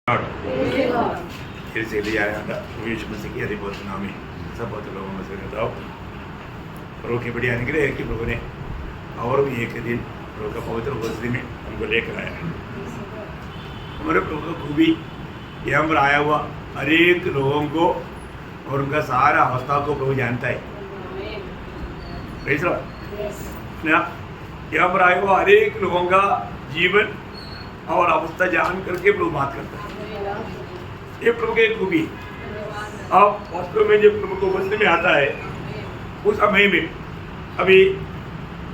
फिर से लिया यीशु मसीह की अधिक नाम में सब बहुत लोगों में से बताओ। प्रभु की बड़ी अनुग्रह है कि प्रभु ने और भी एक दिन प्रभु का पवित्र उपस्थिति में हमको लेकर आया है। हमारे प्रभु का खूबी यहाँ पर आया हुआ हर एक लोगों को और उनका सारा अवस्था को प्रभु जानता है। यहाँ पर आया हुआ हर एक लोगों का जीवन और अवस्था जान करके प्रभु बात करता है। ये प्रभु की खूबी। अब वास्तव में जब प्रभु को बसने में आता है उस समय में अभी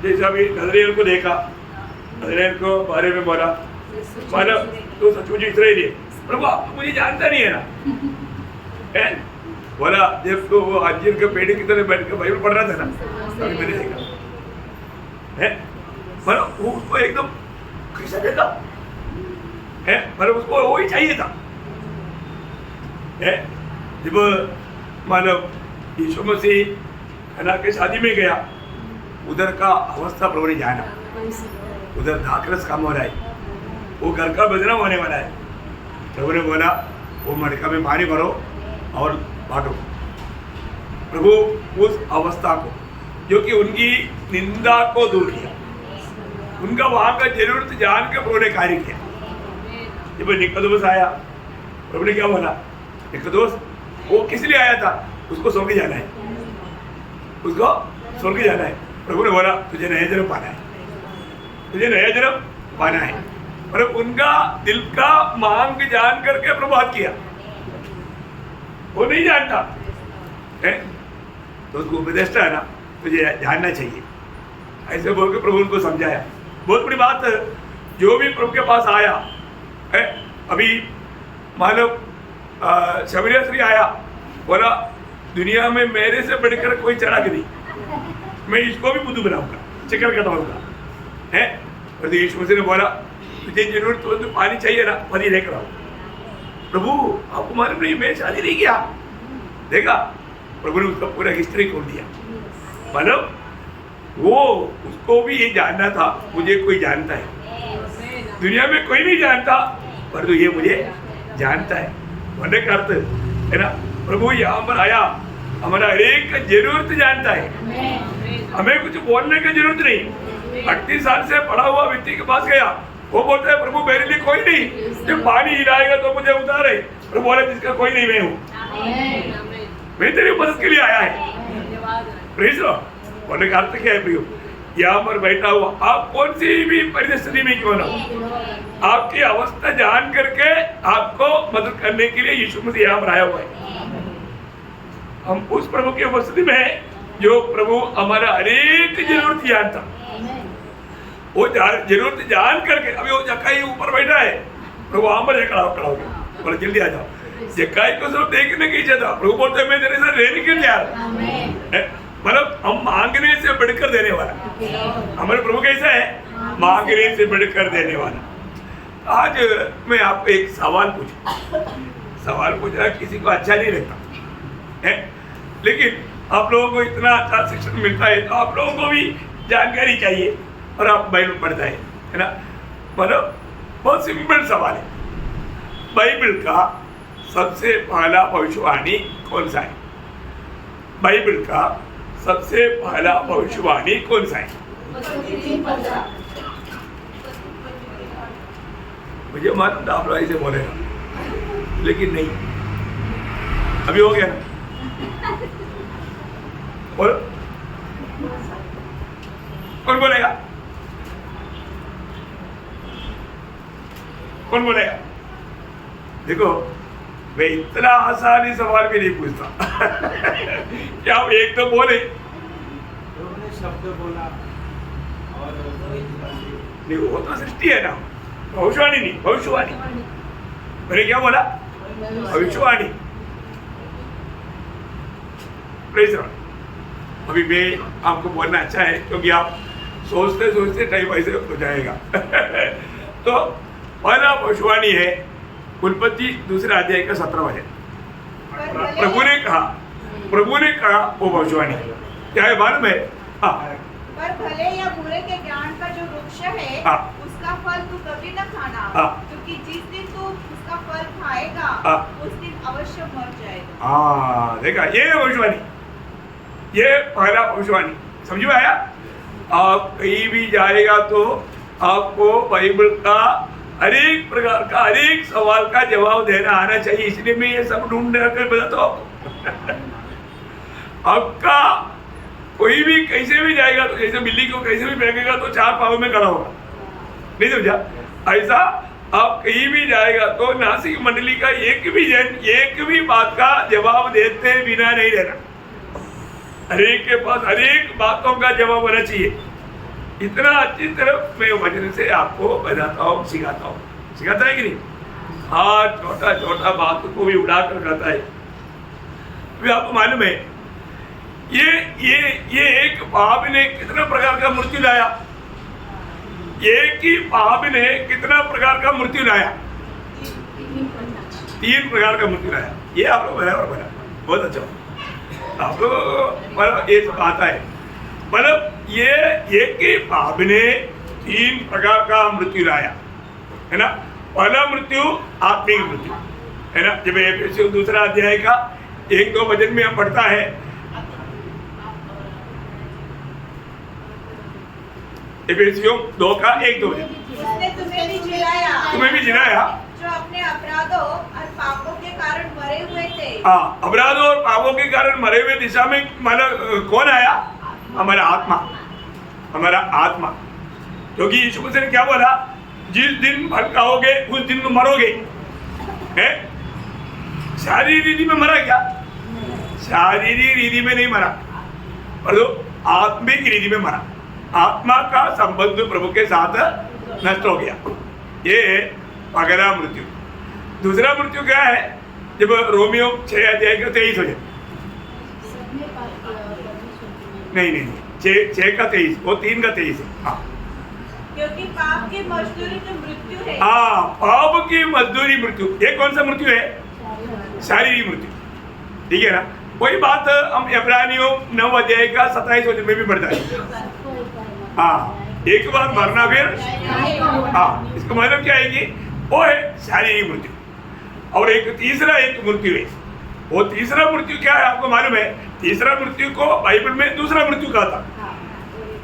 जैसे अभी नजरेल को देखा, नजरेल को बारे में बोला तो सचमुच इसराइली है, प्रभु आप मुझे जानता नहीं है ना। बोला जब तो वो अंजीर के पेड़ की तरह बैठ कर बाइबल पढ़ रहा था ना, अभी मैंने देखा है वो उसको एकदम कैसा देता है, पर उसको वो ही चाहिए था है। जब मानव यीशु मसीह कना के शादी में गया, उधर का अवस्था प्रभु ने जाना, उधर दाखरस काम हो रहा है, वो घर का बजना होने वाला है। प्रभु ने बोला वो मटका में पानी भरो और बांटो। प्रभु उस अवस्था को जो कि उनकी निंदा को दूर किया, उनका वहां का जरूरत जान के प्रभु ने कार्य किया। जब निकोदेमुस आया, प्रभु ने क्या बोला, निकोदेमुस वो किस लिए आया था, उसको स्वर्ग जाना है, उसको स्वर्ग जाना है। प्रभु ने बोला तुझे नया जन्म पाना है, तुझे नया जन्म पाना है। पर उनका दिल का मांग जान करके प्रभु बात किया, वो नहीं जानता है तो उसको उपदेष्टा है ना, तुझे जानना चाहिए, ऐसे बोल के प्रभु उनको समझाया। बहुत बड़ी बात है। जो भी प्रभु के पास आया है, अभी मानव शबरिया श्री आया, बोला दुनिया में मेरे से बढ़कर कोई चढ़ा के नहीं, मैं इसको भी बुद्धू बनाऊंगा, चिकन कटवाऊंगा है। और यीशु मसीह ने बोला तुझे जरूरत हो तो पानी चाहिए ना, पानी लेकर आओ। प्रभु आपको मालूम नहीं मैं शादी नहीं किया, देखा प्रभु ने उसका पूरा हिस्ट्री खोल दिया। मतलब वो उसको भी ये जानना था मुझे कोई जानता है, दुनिया में कोई नहीं जानता पर तो ये मुझे जानता है। होने का अर्थ है ना, प्रभु यहाँ पर आया, हमारा हर एक का जरूरत जानता है, हमें कुछ बोलने की जरूरत नहीं। 38 साल से पढ़ा हुआ व्यक्ति के पास गया, वो बोलता है प्रभु मेरे लिए कोई नहीं, जब पानी हिलाएगा तो मुझे उतारे। प्रभु बोले जिसका कोई नहीं मैं हूँ, मैं तेरी मदद के लिए आया है। Praise Lord. बोलने का अर्थ क्या है प्रियो, यहाँ पर बैठा हुआ आप कौन सी भी परिस्थिति में क्यों ना, आपकी अवस्था जान करके आपको मदद करने के लिए यीशु मसीह यहाँ पर आया हुआ है। हम उस प्रभु की उपस्थिति में है जो प्रभु हमारा हर एक जरूरत जानता, वो जरूरत जान करके। अभी वो जक्काई ऊपर बैठा है, प्रभु वहां पर खड़ा हो गया, बोले जल्दी आ जाओ। जक्काई को सिर्फ देखने की इच्छा था, प्रभु बोलते मैं तेरे साथ रहने के लिए तैयार। मतलब हम मांगने से बढ़कर देने वाला, हमारे प्रभु कैसा है, मांगने से बढ़कर देने वाला। आज मैं आपको एक सवाल पूछा, किसी को अच्छा नहीं लगता है, लेकिन आप लोगों को इतना अच्छा शिक्षण मिलता है तो आप लोगों को भी जानकारी चाहिए और आप बाइबल पढ़ता है ना। मतलब बहुत सिंपल सवाल है, बाइबल का सबसे पहला भविष्यवाणी कौन सा है, बाइबल का सबसे पहला भविष्यवाणी कौन सा है? मुझे मालूम था आप लोग ऐसे बोलेगा, लेकिन नहीं, अभी हो गया बोलो, कौन बोलेगा, कौन बोलेगा? देखो मैं इतना आसानी सवाल भी नहीं पूछता। क्या आप एक तो बोले शब्द बोला और नहीं, वो तो सृष्टि है ना, भविष्यवाणी नहीं, भविष्यवाणी। मैंने क्या बोला, भविष्यवाणी। Praise Lord. अभी मैं आपको बोलना अच्छा है क्योंकि आप सोचते सोचते टाइम ऐसे हो जाएगा। तो पहला भविष्यवाणी है उत्पत्ति 2 अध्याय का 17 वचन। प्रभु ने कहा वो भविष्यवाणी क्या है मालूम है? पर भले या बुरे के ज्ञान का जो वृक्ष है उसका फल तू कभी न खाना, क्योंकि जिस दिन तू उसका फल हाँ। उस दिन अवश्य मर जाएगा। हाँ देखा, ये भविष्यवाणी, ये पहला भविष्यवाणी समझ में आया। आप कहीं भी जाएगा तो आपको बाइबल का हर एक प्रकार का, हर एक सवाल का जवाब देना आना चाहिए, इसलिए मैं ये सब ढूंढ कर बताता हूँ आपको। आपका कोई भी कैसे भी जाएगा तो, जैसे बिल्ली को कैसे भी फेंकेगा तो 4 पाँव में खड़ा होगा, नहीं समझा? ऐसा आप कहीं भी जाएगा तो नासिक मंडली का एक भी जन एक भी बात का जवाब देते बिना नहीं रहना, हर एक के पास हर एक बातों का जवाब होना चाहिए। इतना अच्छी तरह मैं वचन से आपको बताता हूँ, सिखाता हूँ, सिखाता है कि नहीं? हाँ, छोटा छोटा बात को भी उड़ा कर करता है। अभी आपको मालूम है ये एक पाप ने कितना प्रकार का मृत्यु लाया, एक ही पाप ने कितना प्रकार का मृत्यु लाया? 3 प्रकार का मृत्यु लाया। ये आप लोग बराबर बना, बहुत अच्छा आप लोग ये सब आता है। मतलब ये एक ही पाप ने 3 प्रकार का मृत्यु लाया, है ना? पहला मृत्यु आत्मिक मृत्यु, है ना? जब एफेसियों 2 अध्याय का 1-2 वचन में हम पढ़ता है, एफेसियों 2 का 1-2 वचन, उसने तुम्हें भी जिलाया, तुम्हें भी जिलाया जो अपने अपराधों और पापों के कारण मरे हुए थे। हाँ, अपराधों और पापों के कारण मरे हुए दिशा में मतलब कौन आया? हमारा आत्मा, हमारा आत्मा। क्योंकि यीशु मसीह ने क्या बोला? जिस दिन फल खाओगे उस दिन तुम मरोगे। है? शारीरिक रीति में मरा क्या? शारीरिक रीति में नहीं मरा, पर आत्मिक रीति में मरा। आत्मा का संबंध प्रभु के साथ नष्ट हो गया। ये पहला मृत्यु। दूसरा मृत्यु क्या है? जब रोमियो 6 अध्याय का 23 हो जाए, नहीं 6 का 23, वो 3 का 23 है। हाँ, क्योंकि पाप की मजदूरी तो मृत्यु है। हाँ, पाप की मजदूरी मृत्यु। ये कौन सा मृत्यु है? शारीरिक मृत्यु, ठीक है ना? वही बात हम इब्रानियों 9 अध्याय का 27 वचन में भी पढ़ता है। हाँ, एक बार मरना फिर, हाँ, इसका मतलब क्या है कि वो है शारीरिक मृत्यु। और एक तीसरा एक मृत्यु है। वो तीसरा मृत्यु क्या है आपको मालूम है? तीसरा मृत्यु को बाइबल में दूसरा मृत्यु कहा था,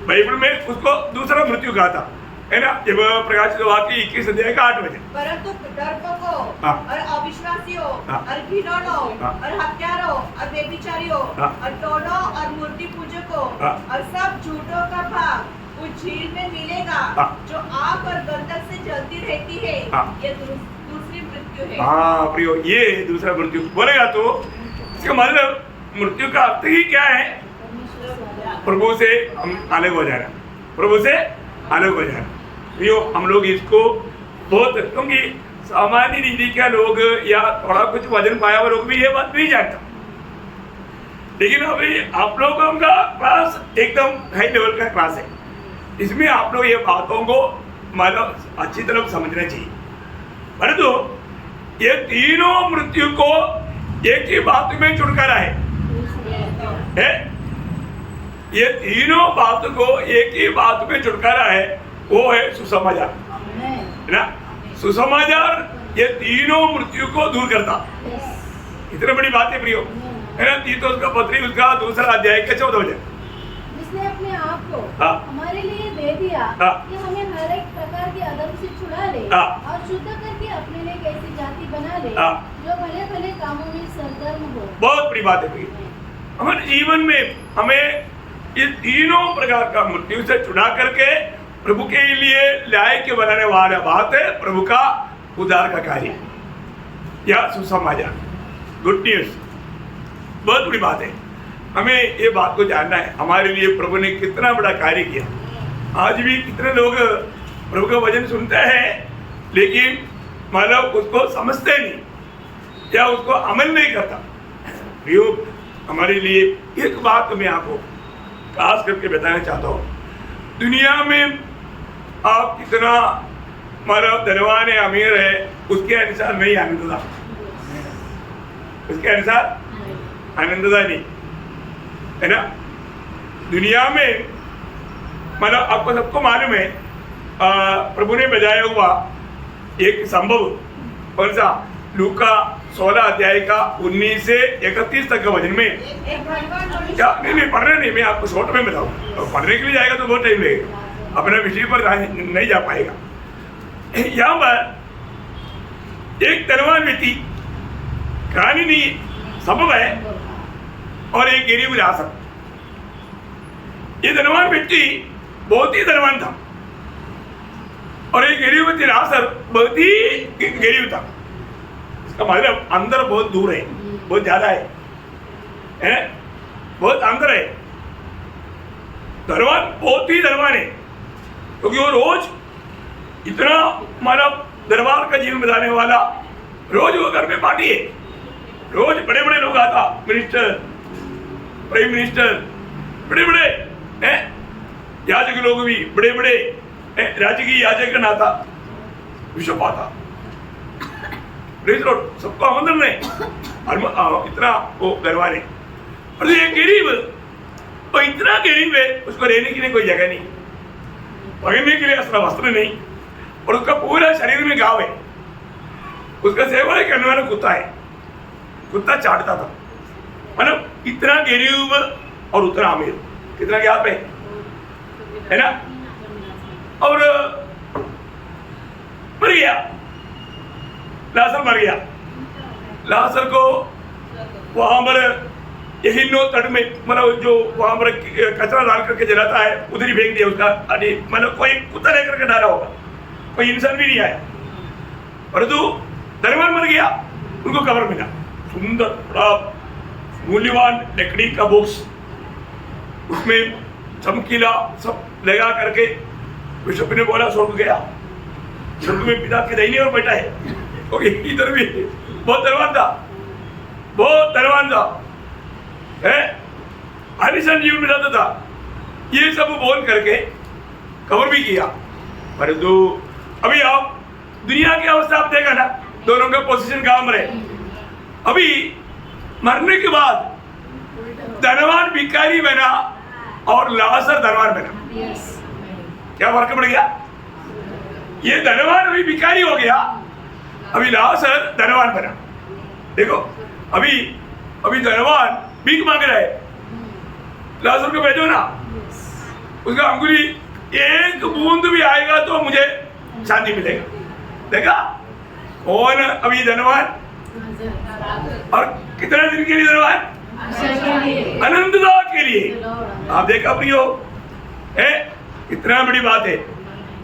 बाइबल में उसको दूसरा मृत्यु कहा था, है ना? जब प्रकाशित वाक्य 21 अध्याय का 8 वचन, परंतु डरपोकों हाँ। और अविश्वासियों हाँ। और घिनौनों हाँ। और हत्यारों और व्यभिचारियों हाँ। और टोनों और मूर्ति पूजकों हाँ। और सब झूठों का भाग उस झील में मिलेगा, हाँ। जो आग और गंधक से जलती रहती है। हाँ। ये दूसरी मृत्यु है। हाँ प्रियो, ये दूसरा मृत्यु बोलेगा तो इसका मतलब मृत्यु का अर्थ ही क्या है? प्रभु से हम अलग हो जाना, प्रभु से अलग हो जाना। प्रियो, हम लोग इसको बहुत, क्योंकि सामान्य रीति के लोग या थोड़ा कुछ वजन पाया हुआ लोग भी ये बात नहीं जानता, लेकिन अभी आप लोगों का क्लास एकदम हाई लेवल का क्लास है। इसमें आप लोग ये बातों को मतलब अच्छी तरह समझना चाहिए। परंतु ये तीनों मृत्यु को एक ही बात में छुटकारा है। ये तीनों बात को एक ही बात में छुटकारा है, वो है सुसमाचार, है ना? सुसमाचार ये तीनों मृत्यु को दूर करता। इतनी बड़ी बात है प्रियो, है ना? तीतुस का पत्री उसका 2 अध्याय के 14 वचन, जिसने अपने आप को हाँ। हमारे लिए दे दिया हाँ। कि हमें हर एक प्रकार के अधर्म से छुड़ा ले हाँ। और शुद्ध करके अपने लिए एक ऐसी जाति बना ले हाँ। जो भले भले कामों में सरगर्म हो। बहुत बड़ी बात है प्रियो। हमारे जीवन में हमें ये तीनों प्रकार का मृत्यु से छुड़ा करके प्रभु के लिए लायक बनाने वाला बात है प्रभु का उद्धार का कार्य या सुसमाचार, गुड न्यूज। बहुत बड़ी बात है, हमें ये बात को जानना है हमारे लिए प्रभु ने कितना बड़ा कार्य किया। आज भी कितने लोग प्रभु का वचन सुनते हैं लेकिन मतलब उसको समझते नहीं या उसको अमल नहीं करता। प्रियो, हमारे लिए एक बात मैं आपको खास करके बताना चाहता हूँ। दुनिया में आप कितना मतलब धनवान है, अमीर है, उसके अनुसार नहीं आनंददा, उसके अनुसार आनंददा नहीं, है ना? दुनिया में मतलब आपको सबको मालूम है प्रभु ने बजाया हुआ एक संभव कौन सा? लूका 16 अध्याय का 19 से 31 तक का वचन में एक बलवान मनुष्य क्या नहीं पढ़ना नहीं, मैं आपको शॉर्ट में बताऊँ। और पढ़ने के लिए जाएगा तो बहुत टाइम लगेगा, अपने विषय पर नहीं जा पाएगा। यहाँ पर एक धनवान व्यक्ति, कहानी नहीं सबब है, और एक गरीब लासर। ये धनवान व्यक्ति बहुत ही धनवान था और एक गरीब व्यक्ति लासर बहुत ही गरीब था। इसका मतलब अंदर बहुत दूर है, बहुत ज्यादा है, बहुत अंदर है। धनवान बहुत ही धनवान है क्योंकि वो रोज इतना मानव दरबार का जीवन बिताने वाला, रोज वो घर में पार्टी है, रोज बड़े बड़े लोग आता, मिनिस्टर, प्राइम मिनिस्टर, बड़े बड़े हैं, याजक लोग भी बड़े बड़े, राज्य की याजक नाता विश्व पाता, सबको आमंत्रण है, इतना वो दरबार है। और ये गरीब, वो इतना गरीब है, उसको रहने के लिए कोई जगह नहीं, पहनने के लिए असला वस्त्र नहीं, और उसका पूरा शरीर में घाव है। उसका सेवा करने वाला कुत्ता है, कुत्ता चाटता था। मतलब इतना गरीब और उतना अमीर, कितना गैप है ना। और मर गया, लासर मर गया। लासर को वहां पर यही नो तट में, मतलब जो वहां पर कचरा डाल करके जलाता है, उधर ही फेंक दिया उसका। मतलब कोई कुत्ता लेकर के डाला होगा, कोई इंसान भी नहीं आया। परंतु धनवान मर गया, उनको कब्र मिला, सुंदर बड़ा मूल्यवान लकड़ी का बॉक्स, उसमें चमकीला सब लगा करके। बिशप ने बोला स्वर्ग गया, स्वर्ग में पिता के दाहिनी ओर बैठा है। और इधर भी बहुत धनवान था, बहुत धनवान था, आलिशान जीवन बिताता था। ये सब बोल करके कवर भी किया। परंतु अभी आप दुनिया की अवस्था आप देखा ना, दोनों का पोजीशन कहां पर है। अभी मरने के बाद धनवान भिखारी बना और लासर धनवान बना। क्या फर्क पड़ गया? ये धनवान अभी भिखारी हो गया, अभी लासर धनवान बना। देखो अभी धनवान भीख मांग रहा है, लासर को भेजो ना, उसका अंगुली एक बूंद भी आएगा तो मुझे शांति मिलेगा। देखा कौन अभी धनवान, और कितने दिन के लिए धनवान? अनंतता के लिए। आप देखा प्रियो, है कितना बड़ी बात है।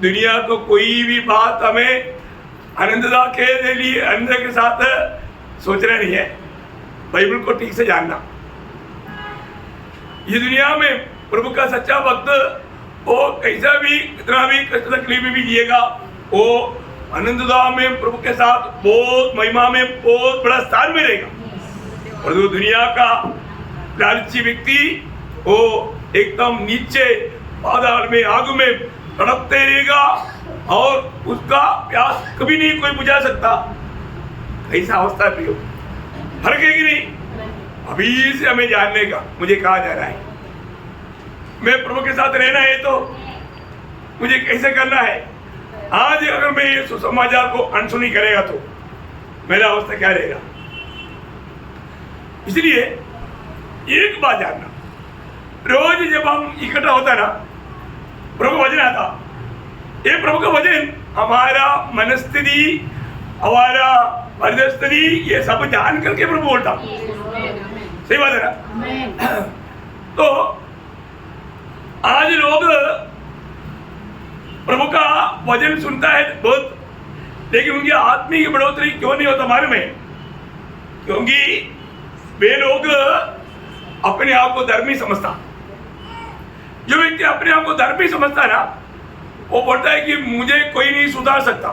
दुनिया को कोई भी बात हमें अनंतता के लिए अंदर के साथ सोचना नहीं है, बाइबल को ठीक से जानना। ये दुनिया में प्रभु का सच्चा भक्त वो कैसा भी कितना भी कष्ट तकलीफ भी जिएगा, वो अनंतता में प्रभु के साथ बहुत महिमा में बहुत बड़ा स्थान में रहेगा। और जो दुनिया का लालची व्यक्ति वो एकदम नीचे पाताल में आग में तड़पते रहेगा और उसका प्यास कभी नहीं कोई बुझा सकता। ऐसा अवस्था है प्रियो, फर्क है कि नहीं? अभी से हमें जानने का, मुझे कहा जा रहा है मैं प्रभु के साथ रहना है तो मुझे कैसे करना है। आज अगर मैं ये सुसमाचार को अनसुनी करेगा तो मेरा अवस्था क्या रहेगा। इसलिए एक बात जानना, रोज जब हम इकट्ठा होता ना, प्रभु वचन आता, ये प्रभु का वचन हमारा मनस्थिति, हमारा परिस्थिति, ये सब जान करके प्रभु बोलता। सही बात है ना? तो आज लोग प्रभु का वचन सुनता है बहुत, लेकिन उनकी आत्मिक बढ़ोतरी क्यों नहीं होता मालूम है? क्योंकि वे लोग अपने आप को धर्मी समझता। जो व्यक्ति अपने आप को धर्मी समझता है ना, वो बोलता है कि मुझे कोई नहीं सुधार सकता।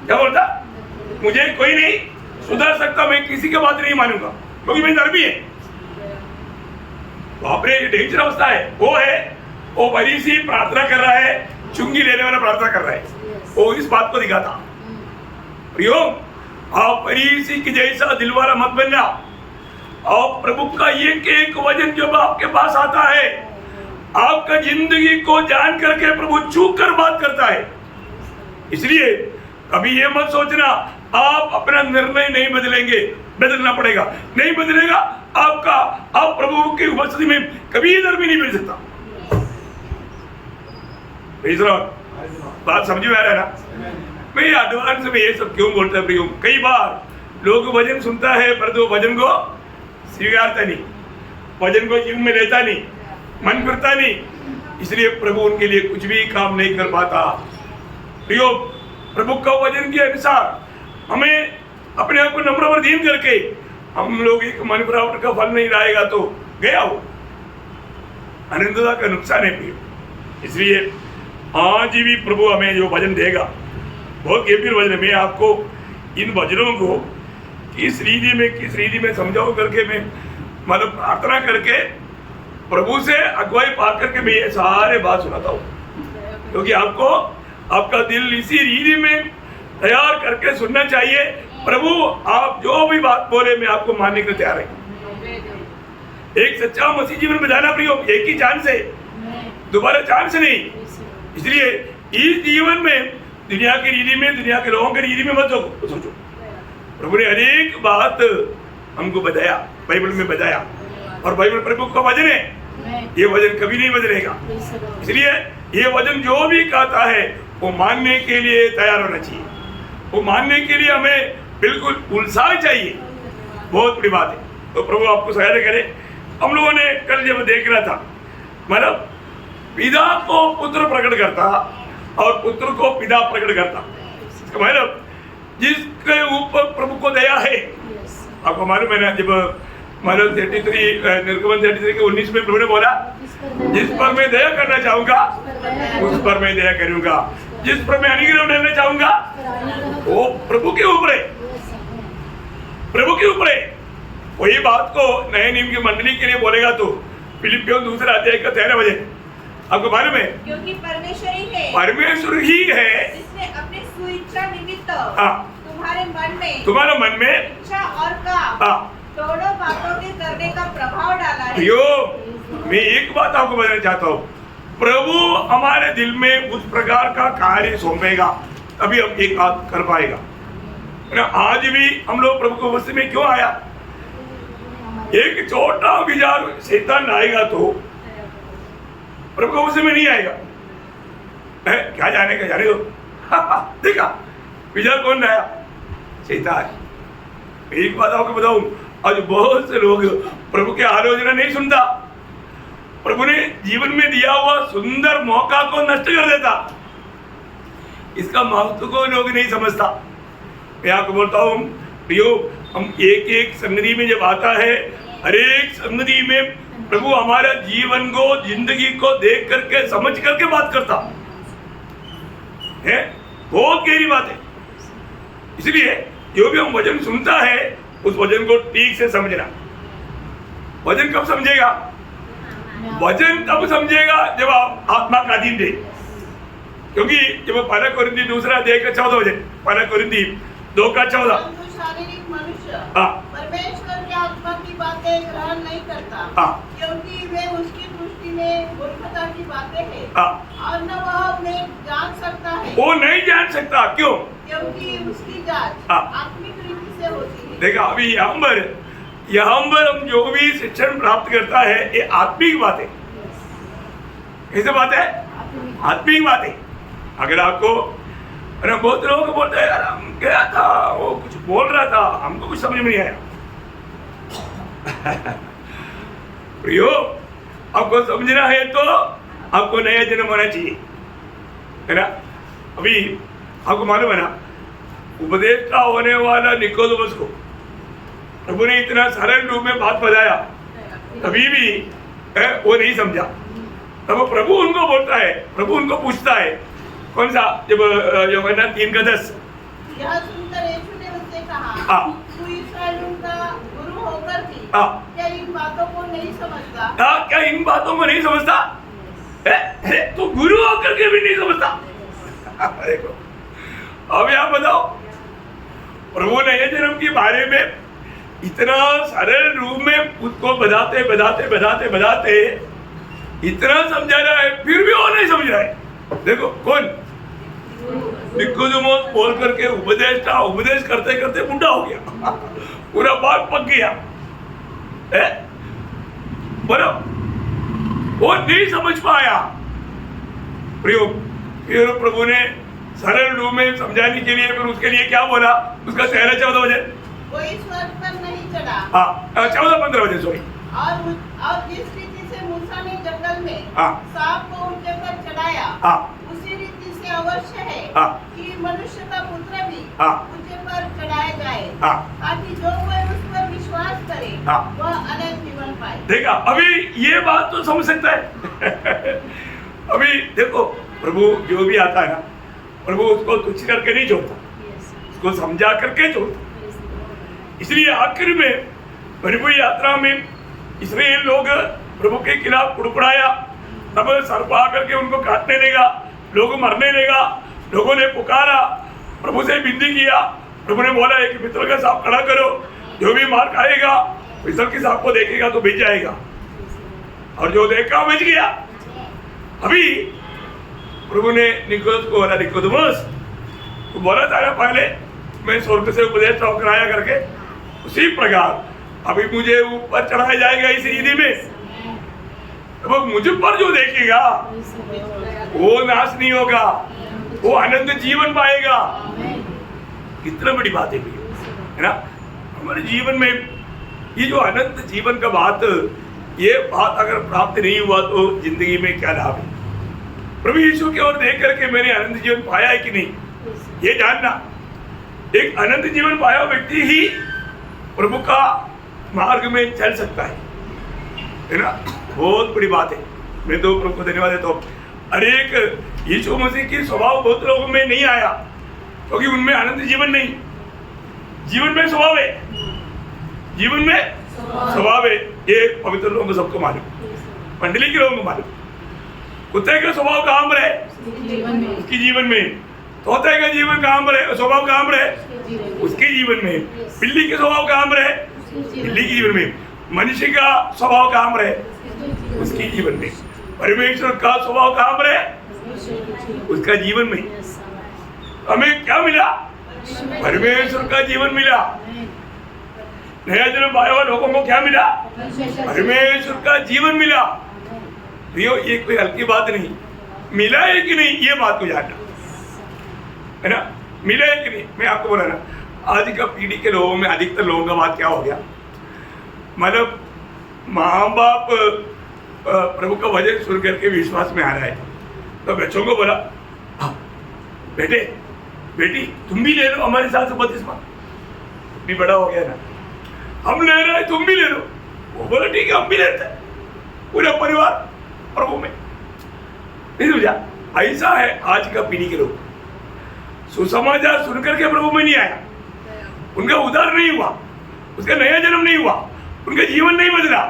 क्या बोलता? मुझे कोई नहीं सुधार सकता, मैं किसी की बात नहीं मानूंगा क्योंकि मैं धर्मी है। तो अपने डेंजर अवस्था है वो बड़ी सी प्रार्थना कर रहा है, चुंगी लेने वाला प्रार्थना कर रहा है, वो इस बात को दिखाता। प्रियो, आप फरीसी की जैसा दिल वाला मत बनना। और प्रभु का एक एक वचन जब आपके पास आता है, आपका जिंदगी को जान करके प्रभु चूक कर बात करता है। इसलिए कभी ये मत सोचना आप अपना निर्णय नहीं बदलेंगे, बदलना पड़ेगा। नहीं बदलेगा आपका, आप प्रभु की उपस्थिति में कभी इधर भी नहीं मिल सकता। बात समझ में आ रहा है ना? मैं एडवांस में ये सब क्यों बोलता हूँ? कई बार लोग वचन सुनता है पर तो वचन को स्वीकारता नहीं, वचन को जीवन में लेता नहीं, मन करता नहीं, इसलिए प्रभु उनके लिए कुछ भी काम नहीं कर पाता। प्रियो, प्रभु का वचन के अनुसार हमें अपने आप को नम्र और दीन करके हम लोग एक मन प्राप्त का फल नहीं लाएगा तो गया हो, अनंतता का नुकसान है प्रियो। इसलिए आज भी प्रभु हमें जो वचन देगा बहुत गंभीर वचन है। मैं आपको इन वचनों को किस रीति में समझाऊं करके मैं मतलब प्रार्थना करके प्रभु से अगुवाई पा करके मैं ये सारे बात सुनाता हूँ, क्योंकि आपको आपका दिल इसी रीति में तैयार करके सुनना चाहिए। प्रभु आप जो भी बात बोले मैं आपको मानने के लिए तैयार है। एक सच्चा मसीह जीवन बिताना प्रियो एक ही चांस है, दोबारा चांस नहीं। इसलिए इस जीवन में दुनिया की रीति में, दुनिया के लोगों की रीति में मत सोचो। प्रभु ने अनेक बात हमको बताया, बाइबल में बताया, और बाइबल प्रभु का वचन है, ये वचन कभी नहीं बदलेगा। इसलिए ये वचन जो भी कहता है वो मानने के लिए तैयार होना चाहिए, वो मानने के लिए हमें बिल्कुल उत्साह चाहिए। बहुत बड़ी बात है। तो प्रभु आपको सहायता करे। हम लोगों ने कल जब देख रहा था, मतलब पिता को पुत्र प्रकट करता और पुत्र को पिता प्रकट करता, मतलब जिसके ऊपर प्रभु को दया है। आपको मालूम है ना, जब मतलब 33 निर्गमन 33 के 19 में प्रभु ने बोला, जिस पर मैं दया करना चाहूंगा उस पर मैं दया करूंगा, जिस पर मैं अनुग्रह देना चाहूंगा वो प्रभु के ऊपर है, प्रभु के ऊपर है। वही बात को नए नियम की मंडली के लिए बोलेगा तो फिलिपियों 2 अध्याय का 13 वचन आपको मालूम है, क्योंकि परमेश्वर ही है, परमेश्वर ही है जिसने अपने सुइच्छा निमित्त हाँ, तुम्हारे मन में इच्छा और काम हाँ, दोनों बातों के करने का प्रभाव डाला है। यो, मैं एक बात आपको बताना चाहता हूँ, प्रभु हमारे दिल में उस प्रकार का कार्य सौंपेगा तभी हम एक बात कर पाएगा ना। आज भी हम लोग प्रभु को वस्त्र में क्यों आया? एक छोटा विचार शैतान लाएगा तो प्रभु को वस्त्र में नहीं आएगा। क्या जाने का, जाने दो। देखा विचार कौन लाया? शैतान। एक बात आपको बताऊं, आज बहुत से लोग प्रभु की आलोचना नहीं सुनता, प्रभु ने जीवन में दिया हुआ सुंदर मौका को नष्ट कर देता। इसका महत्व को लोग नहीं समझता। मैं आपको बोलता हूँ प्रियो, हम एक एक संगति में जब आता है, हर एक संगति में प्रभु हमारा जीवन को, जिंदगी को देख करके समझ करके बात करता है। बहुत गहरी बात है। इसलिए जो भी हम वचन सुनता है उस वचन को ठीक से समझना। वचन कब समझेगा? वचन तब समझेगा जब आप आत्मा का अधीन रहे। क्योंकि जब 1 कोरिन्थी 2 अध्याय का 14 वचन, 1 कोरिन्थी 2 का 14, शारीरिक मनुष्य हाँ, परमेश्वर की आत्मा की बातें ग्रहण नहीं करता, हाँ, क्योंकि वे उसकी दृष्टि में मूर्खता की बातें हैं, हाँ, और न वह उन्हें जान सकता है। वो नहीं जान सकता। क्यों? क्योंकि उसकी जांच हाँ, आत्मिक रीति से होती है। देखा, अभी यहाँ पर हम जो भी शिक्षण प्राप्त करता है ये आत्मिक बात है। कैसे बात है? आत्मिक बात है। अगर आपको, अरे बहुत लोग बोलते हैं यार हम गया था, वो कुछ बोल रहा था, हमको कुछ समझ में नहीं आया। प्रियो, आपको समझना है तो आपको नया जन्म होना चाहिए, है ना। अभी आपको मालूम है ना, उपदेष्टा होने वाला निकोदेमुस को प्रभु ने इतना सरल रूप में बात बताया, तभी भी वो नहीं समझा। तब प्रभु उनको बोलता है, प्रभु उनको पूछता है, कौन सा? जब यूहन्ना 3:10, यह सुनकर यीशु ने उससे कहा, हाँ, तू इस्राएलियों का गुरु होकर भी हाँ, क्या इन बातों को नहीं समझता? हाँ, क्या इन बातों को नहीं समझता? तो गुरु होकर के भी नहीं समझता। देखो, अब आप बताओ, प्रभु ने ये जन्म के बारे में इतना सरल रूप में उसको बताते बताते बताते बताते इतना समझा रहा है, फिर भी वो नहीं समझ रहा है। देखो कौन? निकोदेमोस बोल करके उपदेश करते करते बुढ़ा हो गया, पूरा बाल पक गया है, बराबर वो नहीं समझ पाया। फिर प्रभु ने सरल रूप में समझाने के लिए फिर उसके लिए क्या बोला, उसका 13-14 बजे कोई स्वर्ग पर नहीं चढ़ा। हाँ 14-15 बजे सॉरी। और जिस रीति से मूसा ने जंगल में हाँ। सांप को ऊंचे पर चढ़ाया, हाँ। उसी रीति से अवश्य है हाँ। कि मनुष्य का पुत्र भी हाँ। ऊंचे पर चढ़ाया जाए, हाँ। ताकि जो कोई उस पर विश्वास करे हाँ। वह अनंत जीवन पाए। देखा, अभी ये बात तो समझ सकता है। अभी देखो, प्रभु जो भी आता है ना, प्रभु उसको तुच्छ करके नहीं छोड़ता, उसको समझा करके छोड़ता। इसलिए आखिर में प्रभु यात्रा में इस्राएल लोग प्रभु के खिलाफ कुड़कुड़ाया, तब सर्प आकर के उनको काटने लगा, लोग मरने लगा, लोगों ने पुकारा, प्रभु से विनती किया। प्रभु ने बोला एक पितल का सांप खड़ा करो, जो भी मार खाएगा पितल के सांप को देखेगा तो बच जाएगा, और जो देखा बच गया। अभी प्रभु ने निकोदेमोस को बोला, निकोदेमोस तो बोला था ना पहले मैं स्वर्ग से उपदेश कराया करके, उसी प्रकार अभी मुझे ऊपर चढ़ाया जाएगा इस रीति में। अब मुझे पर जो देखेगा वो नाश नहीं होगा, वो अनंत जीवन पाएगा। कितना बड़ी बात है ना हमारे जीवन में, ये जो अनंत जीवन का बात, ये बात अगर प्राप्त नहीं हुआ तो जिंदगी में क्या लाभ है। प्रभु यीशु की ओर देख करके मैंने अनंत जीवन पाया है कि नहीं, ये जानना। एक अनंत जीवन पाया व्यक्ति ही प्रभु का मार्ग में चल सकता है ना। बहुत बड़ी बात है। मैं तो प्रभु को धन्यवाद देता हूँ। अरे एक यीशु मसीह की स्वभाव बहुत लोगों में नहीं आया, क्योंकि उनमें अनंत जीवन नहीं। जीवन में स्वभाव है, जीवन में स्वभाव है। ये पवित्र लोगों को सबको मालूम, मंडली के लोगों को मालूम। कुत्ते का स्वभाव कहाँ पर है, उसके जीवन में। तोते का जीवन कहाँ पर है, स्वभाव कहाँ पर है, उसके जीवन में। बिल्ली के स्वभाव कहाँ पर है, बिल्ली के जीवन में। मनुष्य का स्वभाव कहाँ पर है, उसके जीवन में। परमेश्वर का स्वभाव कहाँ पर है, उसका जीवन में। हमें क्या मिला, परमेश्वर का जीवन मिला। नया जन्म पाए हुए लोगों को क्या मिला, परमेश्वर का जीवन मिला। ये कोई हल्की बात नहीं। मिला है कि नहीं, ये बात को जानना है ना। मिला है कि नहीं, मैं आपको बोला ना, आज का पीढ़ी के लोगों में अधिकतर लोगों का बात क्या हो गया, मतलब माँ बाप प्रभु का वचन सुन करके विश्वास में आ रहा है, तो बच्चों को बोला बेटे बेटी तुम भी ले लो हमारे साथ बपतिस्मा, भी बड़ा हो गया ना, हम ले रहे हैं तुम भी ले लो। वो बोला ठीक है हम भी लेते हैं, पूरा परिवार प्रभु में। नहीं समझा, ऐसा है आज का पीढ़ी के लोग। सुसमाचार सुनकर के प्रभु में नहीं आया, उनका उद्धार नहीं हुआ, उसका नया जन्म नहीं हुआ, उनका जीवन नहीं बदला।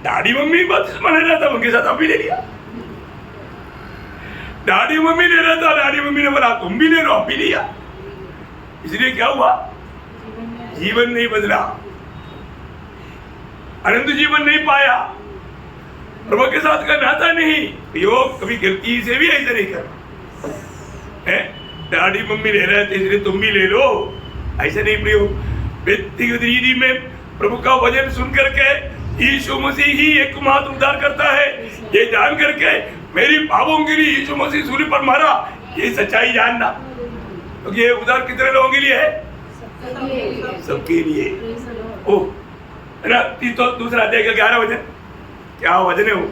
डैडी मम्मी बपतिस्मा ले रहा था, उनके साथ अभी ले लिया। डैडी मम्मी ले रहा था, डैडी मम्मी ने बोला तुम भी ले लो, अभी लिया। इसलिए क्या हुआ, जीवन नहीं बदला, अनंत जीवन नहीं पाया, प्रभु के साथ का नाता नहीं। योग कभी गलती से भी ऐसा नहीं करना है। डैडी मम्मी ले रहे थे इसलिए तुम भी ले लो, ऐसा नहीं प्रियो। व्यक्तिगत रीति में प्रभु का वचन सुन करके यीशु मसीह ही एकमात्र उद्धार करता है, ये जान करके मेरी पापों के लिए यीशु मसीह सूली पर मारा, ये सच्चाई जानना। तो ये उद्धार कितने लोगों के लिए है, सबके लिए। ओ है ना। तीतो दूसरा अध्याय का 11 वचन, क्या वचन है वो,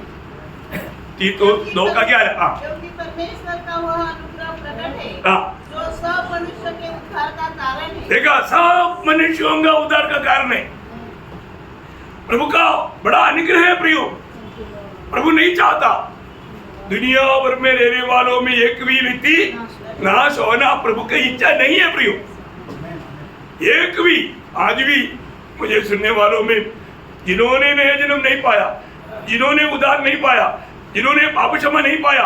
तीतो 2 का 11। क्योंकि परमेश्वर का वह अनुग्रह प्रकट है हाँ। जो सब मनुष्य के उद्धार का कारण है। देखा, सब मनुष्यों का उद्धार का कारण है। प्रभु का बड़ा अनुग्रह है प्रियो। प्रभु नहीं चाहता दुनिया भर में रहने वालों में एक भी व्यक्ति नाश होना, प्रभु की इच्छा नहीं है प्रियो। एक भी आज भी मुझे सुनने वालों में जिन्होंने नया जन्म नहीं पाया, जिन्होंने उद्धार नहीं पाया, जिन्होंने पाप क्षमा नहीं पाया,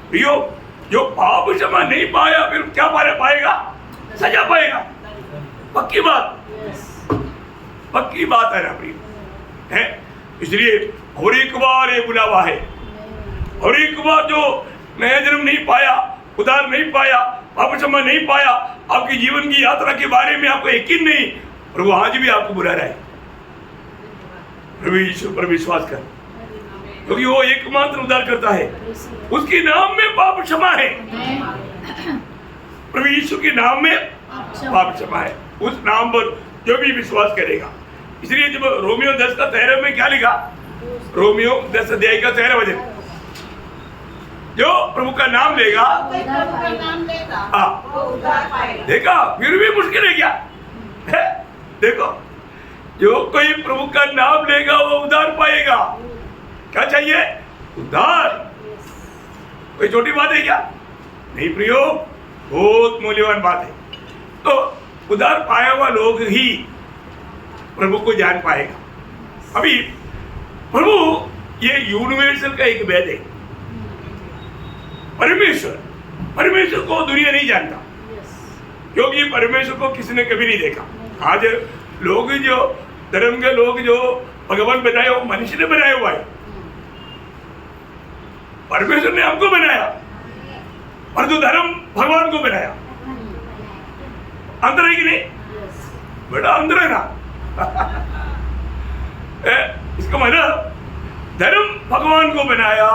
प्रियो जो पाप क्षमा नहीं पाया फिर क्या पाएगा, सजा पाएगा। पक्की बात, पक्की बात है ना प्रियो है। इसलिए और एक बार ये बुलावा है, और एक बार जो नया जन्म नहीं पाया उद्धार नहीं पाया, पाप क्षमा नहीं पाया, आपके जीवन की यात्रा के बारे में आपको यकीन नहीं, प्रभु आज भी आपको बुला रहा है। प्रभु यीशु पर विश्वास कर, क्योंकि वो एकमात्र उद्धार करता है, उसके नाम में पाप क्षमा है। प्रभु यीशु के नाम में पाप क्षमा है, उस नाम पर जो भी विश्वास करेगा। इसलिए जब रोमियो 10:13 में क्या लिखा, रोमियो 10 अध्याय का 13 वचन, जो प्रभु का नाम लेगा कोई प्रभु का नाम लेगा हाँ। वो उद्धार पाएगा। देखा, फिर भी मुश्किल है क्या है? देखो, जो कोई प्रभु का नाम लेगा वो उद्धार पाएगा। क्या चाहिए? उद्धार। कोई छोटी बात है क्या? नहीं प्रियो, बहुत मूल्यवान बात है। तो उद्धार पाया हुआ लोग ही प्रभु को जान पाएगा। अभी प्रभु ये यूनिवर्सल का एक भेद है। परमेश्वर को दुनिया नहीं जानता, क्योंकि परमेश्वर को किसी ने कभी नहीं देखा। आज लोग जो धर्म के लोग जो भगवान बनाए वो मनुष्य ने बनाया हुआ है, परमेश्वर ने हमको बनाया, और जो धर्म भगवान को बनाया। अंतर है कि नहीं? बड़ा अंतर है ना। इसका मतलब धर्म भगवान को बनाया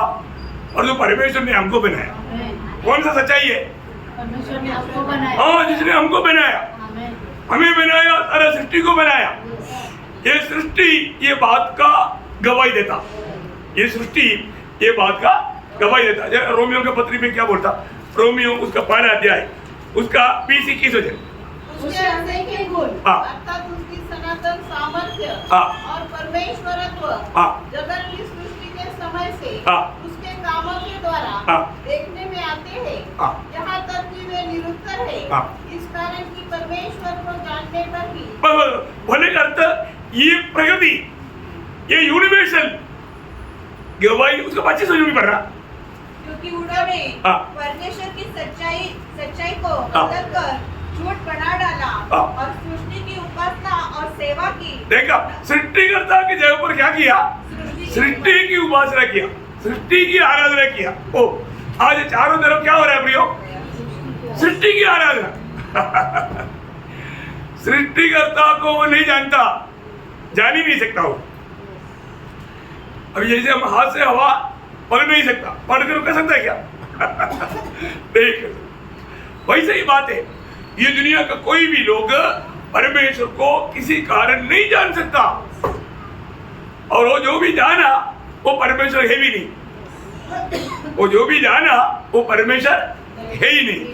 और जो परमेश्वर ने हमको बनाया। कौन सा सच्चाई है? परमेश्वर ने आपको बनाया। हाँ, जिसने हमको बनाया, हमें बनाया, सारा सृष्टि को बनाया। ये सृष्टि ये बात का गवाही देता, ये सृष्टि ये बात का गवाही देता। रोमियो के पत्री में क्या बोलता? रोमियो उसका 1 अध्याय उसका 20-21 वचन, उसके अनेक गुण हाँ। अर्थात उसकी सनातन सामर्थ्य हाँ। और परमेश्वरत्व हाँ। जगत की सृष्टि के समय से हाँ। उसके कामों के द्वारा हाँ। देखने में आते हैं, हाँ। यहाँ तक कि वे निरुत्तर है। हाँ। इस कारण की परमेश्वर को जानने पर भी बोलने का अर्थ ये प्रगति, ये यूनिवर्सल गवाही उसका 25 वचन भी पढ़ रहा, क्योंकि उन्होंने हाँ। परमेश्वर की सच्चाई को हाँ। बदल कर झूठ बना डाला हाँ। और सृष्टि की उपासना और सेवा की। देखा, सृष्टिकर्ता की जगह पर क्या किया? सृष्टि की उपासना किया, सृष्टि की आराधना किया। ओ, आज चारों तरफ क्या हो रहा है प्रियो? सृष्टि की आराधना। सृष्टिकर्ता को वो नहीं जानता, जान ही नहीं सकता वो। अभी जैसे हम हाथ से हवा पकड़ नहीं सकता, पकड़ कर कर सकता है क्या? नहीं कर सकता। वैसे ही बात है, ये दुनिया का कोई भी लोग परमेश्वर को किसी कारण नहीं जान सकता, और वो जो भी जाना वो परमेश्वर है भी नहीं, वो जो भी जाना वो परमेश्वर है ही नहीं।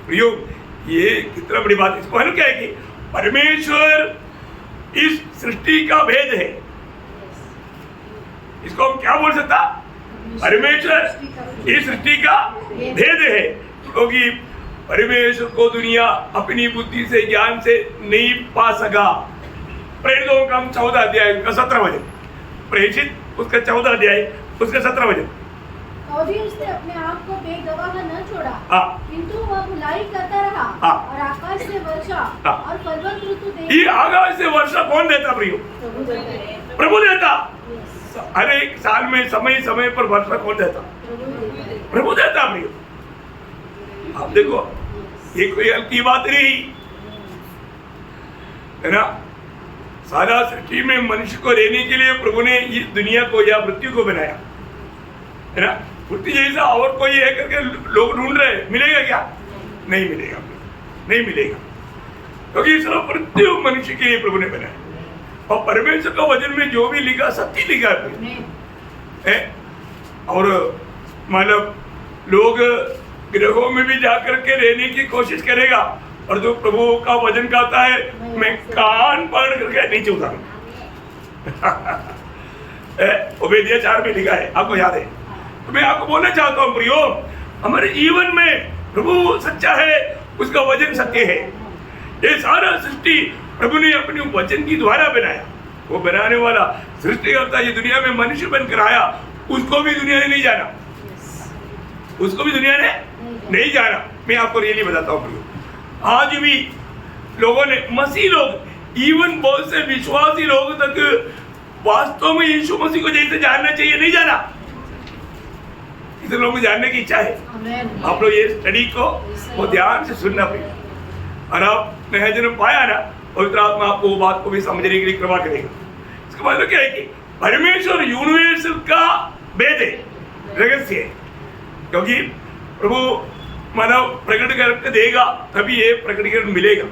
प्रियो, ये कितना बड़ी बात है। इसको है क्या है कि परमेश्वर इस सृष्टि का भेद है। इसको हम क्या बोल सकता? परमेश्वर इस सृष्टि का भेद है, क्योंकि परमेश्वर को दुनिया अपनी बुद्धि से ज्ञान से नहीं पा सका। प्रेरितों का 14 अध्याय का 17 वचन, प्रेषित उसका 14 अध्याय उसका 17 वचन। तो भी उसने अपने आप को बेगवाह न छोड़ा, हाँ। किंतु वह भलाई करता रहा, हाँ। और आकाश से वर्षा हाँ। और फलवंत ऋतु ये आकाश से वर्षा कौन देता प्रियो? प्रभु देता। हर एक साल में समय समय पर वर्षा कौन देता? प्रभु देता प्रियो। आप देखो, ये कोई हल्की बात नहीं है ना। सारा सृष्टि में मनुष्य को रहने के लिए प्रभु ने इस दुनिया को या पृथ्वी को बनाया है ना। पृथ्वी जैसा और कोई है करके लोग ढूंढ रहे, मिलेगा क्या? नहीं मिलेगा, नहीं मिलेगा, क्योंकि सिर्फ पृथ्वी मनुष्य के लिए प्रभु ने बनाया। और परमेश्वर का वचन में जो भी लिखा सत्य लिखा है। और मतलब लोग ग्रहों में भी जाकर के रहने की कोशिश करेगा, और जो प्रभु का वचन कहता है मैं कान पकड़ करके नीचे उतारूंगा। ओबेदिया 4 में लिखा है, आपको याद है। तो मैं आपको बोलना चाहता हूँ प्रियो, हमारे जीवन में प्रभु सच्चा है, उसका वचन सत्य है। ये सारा सृष्टि प्रभु ने अपने वचन की द्वारा बनाया। वो बनाने वाला सृष्टिकर्ता ये दुनिया में मनुष्य बनकर आया, उसको भी दुनिया ने नहीं जाना, उसको भी दुनिया ने नहीं जाना। मैं आपको रियली बताता हूँ प्रियो, आज भी लोगों ने, मसीह लोग, इवन बहुत से विश्वासी लोग तक वास्तव में यीशु मसीह को जैसे जानना चाहिए नहीं जाना। कितने लोगों को जानने की इच्छा है? आमेन। आप लोग ये स्टडी को वो ध्यान से सुनना पड़ेगा, और आप नया जन्म पाया ना, पवित्र आत्मा आपको वो बात को भी समझने के लिए कृपा करेगा। इसका मतलब क्या है कि परमेश्वर यूनिवर्सल का भेद है, रहस्य है, क्योंकि प्रभु मानव प्रकट करके देगा तभी ये प्रकटीकरण मिलेगा।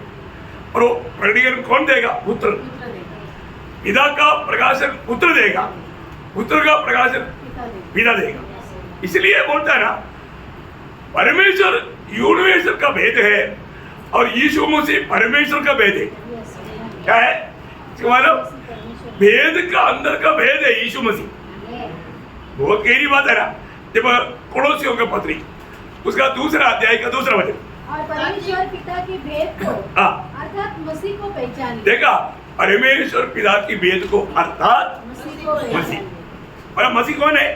और वो प्रकटीकरण कौन देगा? पुत्र। पिता का प्रकाशन पुत्र देगा, पुत्र का प्रकाशन पिता देगा। इसलिए बोलता है ना, परमेश्वर यूनिवर्सल का भेद है और यीशु मसीह परमेश्वर का भेद है। क्या है इसका मतलब? भेद का अंदर का भेद है यीशु मसीह। बहुत गहरी बात है ना। जब कोलोसियों का पत्री उसका दूसरा अध्याय का दूसरा वचन, और परमेश्वर पिता के भेद को अर्थात मसीह को पहचान देखा, परमेश्वर पिता की भेद को अर्थात मसीह को मसीह। और मसीह कौन है?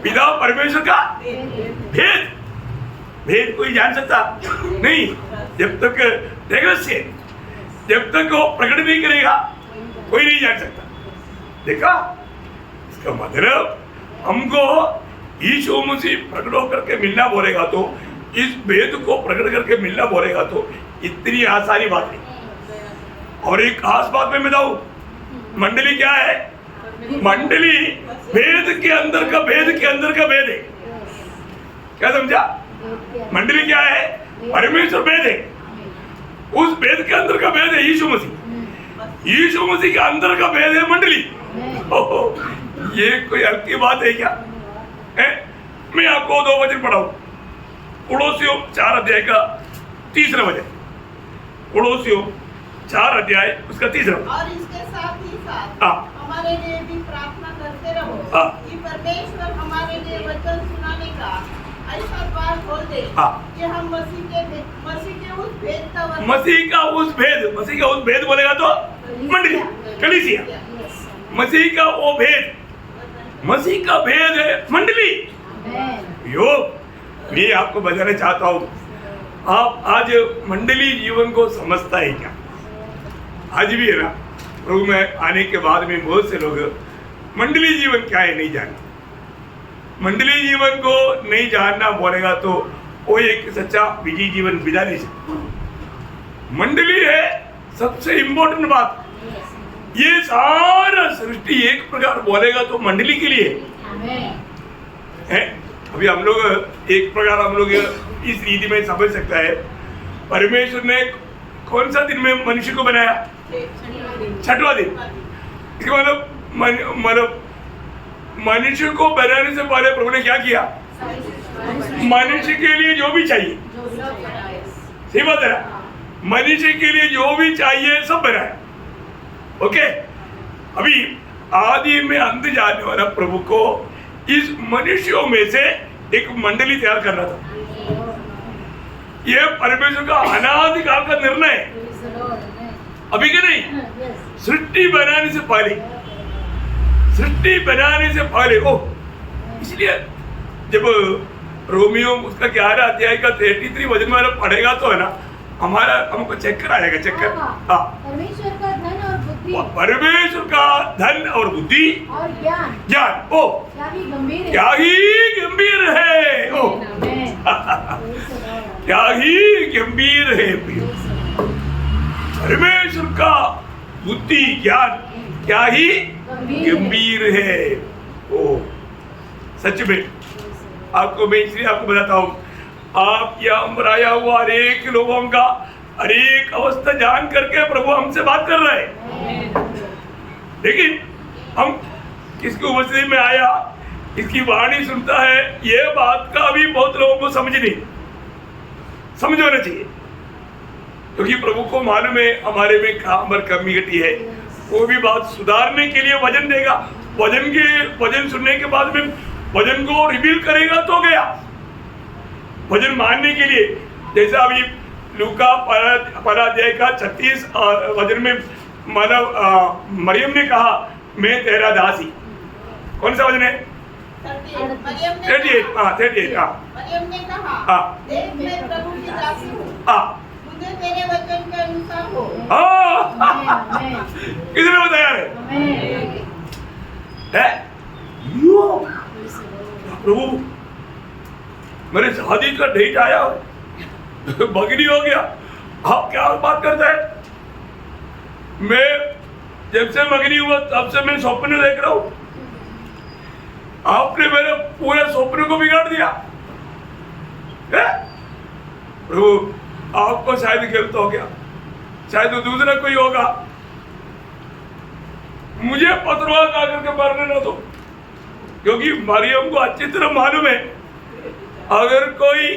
पिता परमेश्वर का भेद। भेद कोई जान सकता नहीं जब तक रहस्य, जब तक वो प्रकट नहीं करेगा कोई नहीं जान सकता। देखा, इसका मतलब हमको यीशु मसीह प्रकट होकर के मिलना बोलेगा तो, इस भेद को प्रकट करके मिलना बोलेगा तो इतनी आसानी बात नहीं। और एक खास बात मैं बताऊं, मंडली क्या है? मंडली भेद के अंदर का भेद के अंदर का भेद है। क्या समझा? मंडली क्या है? परमेश्वर भेद है, उस भेद के अंदर का भेद है यीशु मसीह। यीशु मसीह के अंदर का भेद है मंडली। ये कोई हल्की बात है क्या? मैं आपको दो वचन पढ़ाऊं। कोलोसियों 4 अध्याय का तीसरा वचन, कोलोसियों 4 अध्याय उसका तीसरा। और इसके साथ ही साथ हाँ। हमारे लिए भी प्रार्थना करते रहो हाँ। कि परमेश्वर हमारे लिए वचन सुनाने का ऐसा द्वार खोल दे हाँ। कि हम मसीह के उस भेद का वर्णन- मसीह का उस भेद बोलेगा तो मंडली, कलीसिया। मसीह का वो भेद, मसीह का भेद है मंडली। मैं आपको बताना चाहता हूँ, आप आज मंडली जीवन को समझता है क्या? आज भी है ना, प्रभु में आने के बाद में बहुत से लोग मंडली जीवन क्या है नहीं जानते। मंडली जीवन को नहीं जानना बोलेगा तो वो एक सच्चा विजयी जीवन बिता नहीं सकता। मंडली है सबसे इम्पोर्टेंट बात। ये सारा सृष्टि एक प्रकार बोलेगा तो मंडली के लिए है। अभी हम लोग एक प्रकार हम लोग इस रीति में समझ सकता है, परमेश्वर ने कौन सा दिन में मनुष्य को बनाया? 6वां दिन। इसका मतलब मनुष्य को बनाने से पहले प्रभु ने क्या किया? मनुष्य के लिए जो भी चाहिए, सही बात है ना, मनुष्य के लिए जो भी चाहिए सब बनाया। ओके, अभी आदि में अंत जाने वाला प्रभु को इस मनुष्यों में से एक मंडली तैयार करना था। यह परमेश्वर का अनादिकाल का निर्णय है, अभी के नहीं। सृष्टि बनाने से पहले इसलिए जब रोमियो उसका 11 अध्याय का 33 वचन में पढ़ेगा तो है ना, हमको चक्कर आएगा। चक्कर परमेश्वर का धन और बुद्धि, परमेश्वर का धन और बुद्धि और ज्ञान क्या ही गंभीर है। क्या ही गंभीर है। परमेश्वर का बुद्धि ज्ञान क्या ही गंभीर है। ओ सच में आपको मैं इसलिए आपको बताता हूँ, आप यहाँ पर आया हुआ हर एक लोगों का हर एक अवस्था जान करके प्रभु हमसे बात कर रहे हैं। लेकिन हम किसकी उपस्थिति में आया, इसकी वाणी सुनता है, ये बात का भी बहुत लोगों को समझ होना चाहिए, क्योंकि प्रभु को मालूम है हमारे में कहाँ पर कमी घटी है। वो भी बात सुधारने के लिए वचन देगा। वचन सुनने के बाद में वचन को रिवील करेगा तो गया। वचन मानने के लिए जैसा अभी लूका अध्याय का 36 वचन में मरियम ने कहा, मैं तेरा दासी। कौन सा वचन है? 38। मरियम ने कहा, देख मैं प्रभु की दासी हूँ, मुझे तेरे वचन के अनुसार हो। कितने को तैयार है? प्रभु मेरे शादी का डेट आया बगड़ी हो गया, आप क्या बात करते हैं? मैं जब से मगनी हुआ तब से मैं स्वप्न देख रहा हूं, आपने मेरे पूरे स्वप्न को बिगाड़ दिया। प्रभु आपको शायद गिरफ्त हो गया, शायद वो दूसरा कोई होगा, मुझे पथरवाह का करके मरने ना दो, क्योंकि मरियम को अच्छी तरह मालूम है अगर कोई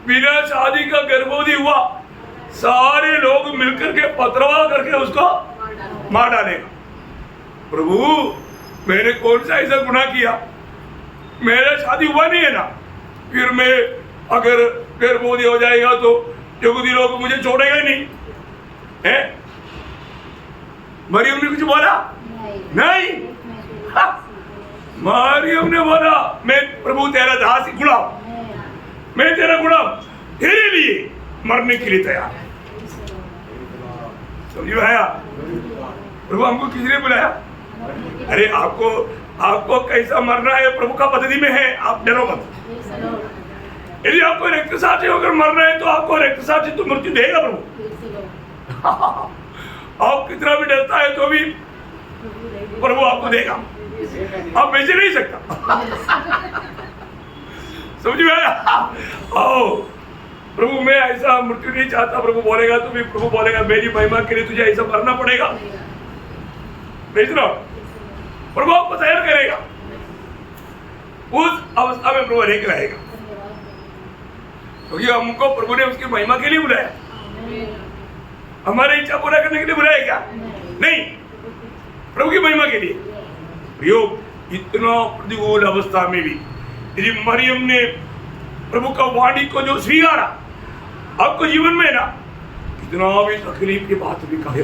बिना शादी का गर्भवती हुआ सारे लोग मिलकर के पथरवाह करके उसको मार डालेगा। प्रभु मैंने कौन सा ऐसा गुनाह किया? मेरा शादी हुआ नहीं है ना, फिर मैं अगर गर्भवती हो जाएगा तो यहूदी लोग मुझे छोड़ेगा ही नहीं है। मरियम ने कुछ बोला नहीं, हाँ। मरियम ने बोला मैं प्रभु तेरा दास गुलाम, मैं तेरा गुलाम, तेरे लिए मरने के लिए तैयार है। समझ आया? प्रभु हमको किसने बुलाया? अरे आपको कैसा मरना है प्रभु का पद्धति में है, आप डरो मत। यदि आपको रक्तसाक्षी होकर मरना है तो आपको रक्तसाक्षी तो मृत्यु देगा प्रभु। आप कितना भी डरता है तो भी प्रभु आपको देगा, आप बेच नहीं सकता। समझ में आया? आओ प्रभु मैं ऐसा मृत्यु नहीं चाहता, प्रभु बोलेगा तो भी प्रभु बोलेगा मेरी महिमा के लिए तुझे ऐसा मरना पड़ेगा। बेच रहा प्रभु आपको तैयार करेगा, उस अवस्था में प्रभु लेकर आएगा, क्योंकि तो हमको प्रभु ने उसकी महिमा के लिए बुलाया, हमारी इच्छा पूरा करने के लिए बुलाया क्या? नहीं, प्रभु की महिमा के लिए। प्रयोग इतना प्रतिकूल अवस्था में भी यदि मरियम ने प्रभु का वाणी को जो स्वीकारा, आपको जीवन में ना कितना भी तकलीफ की बात भी कहे,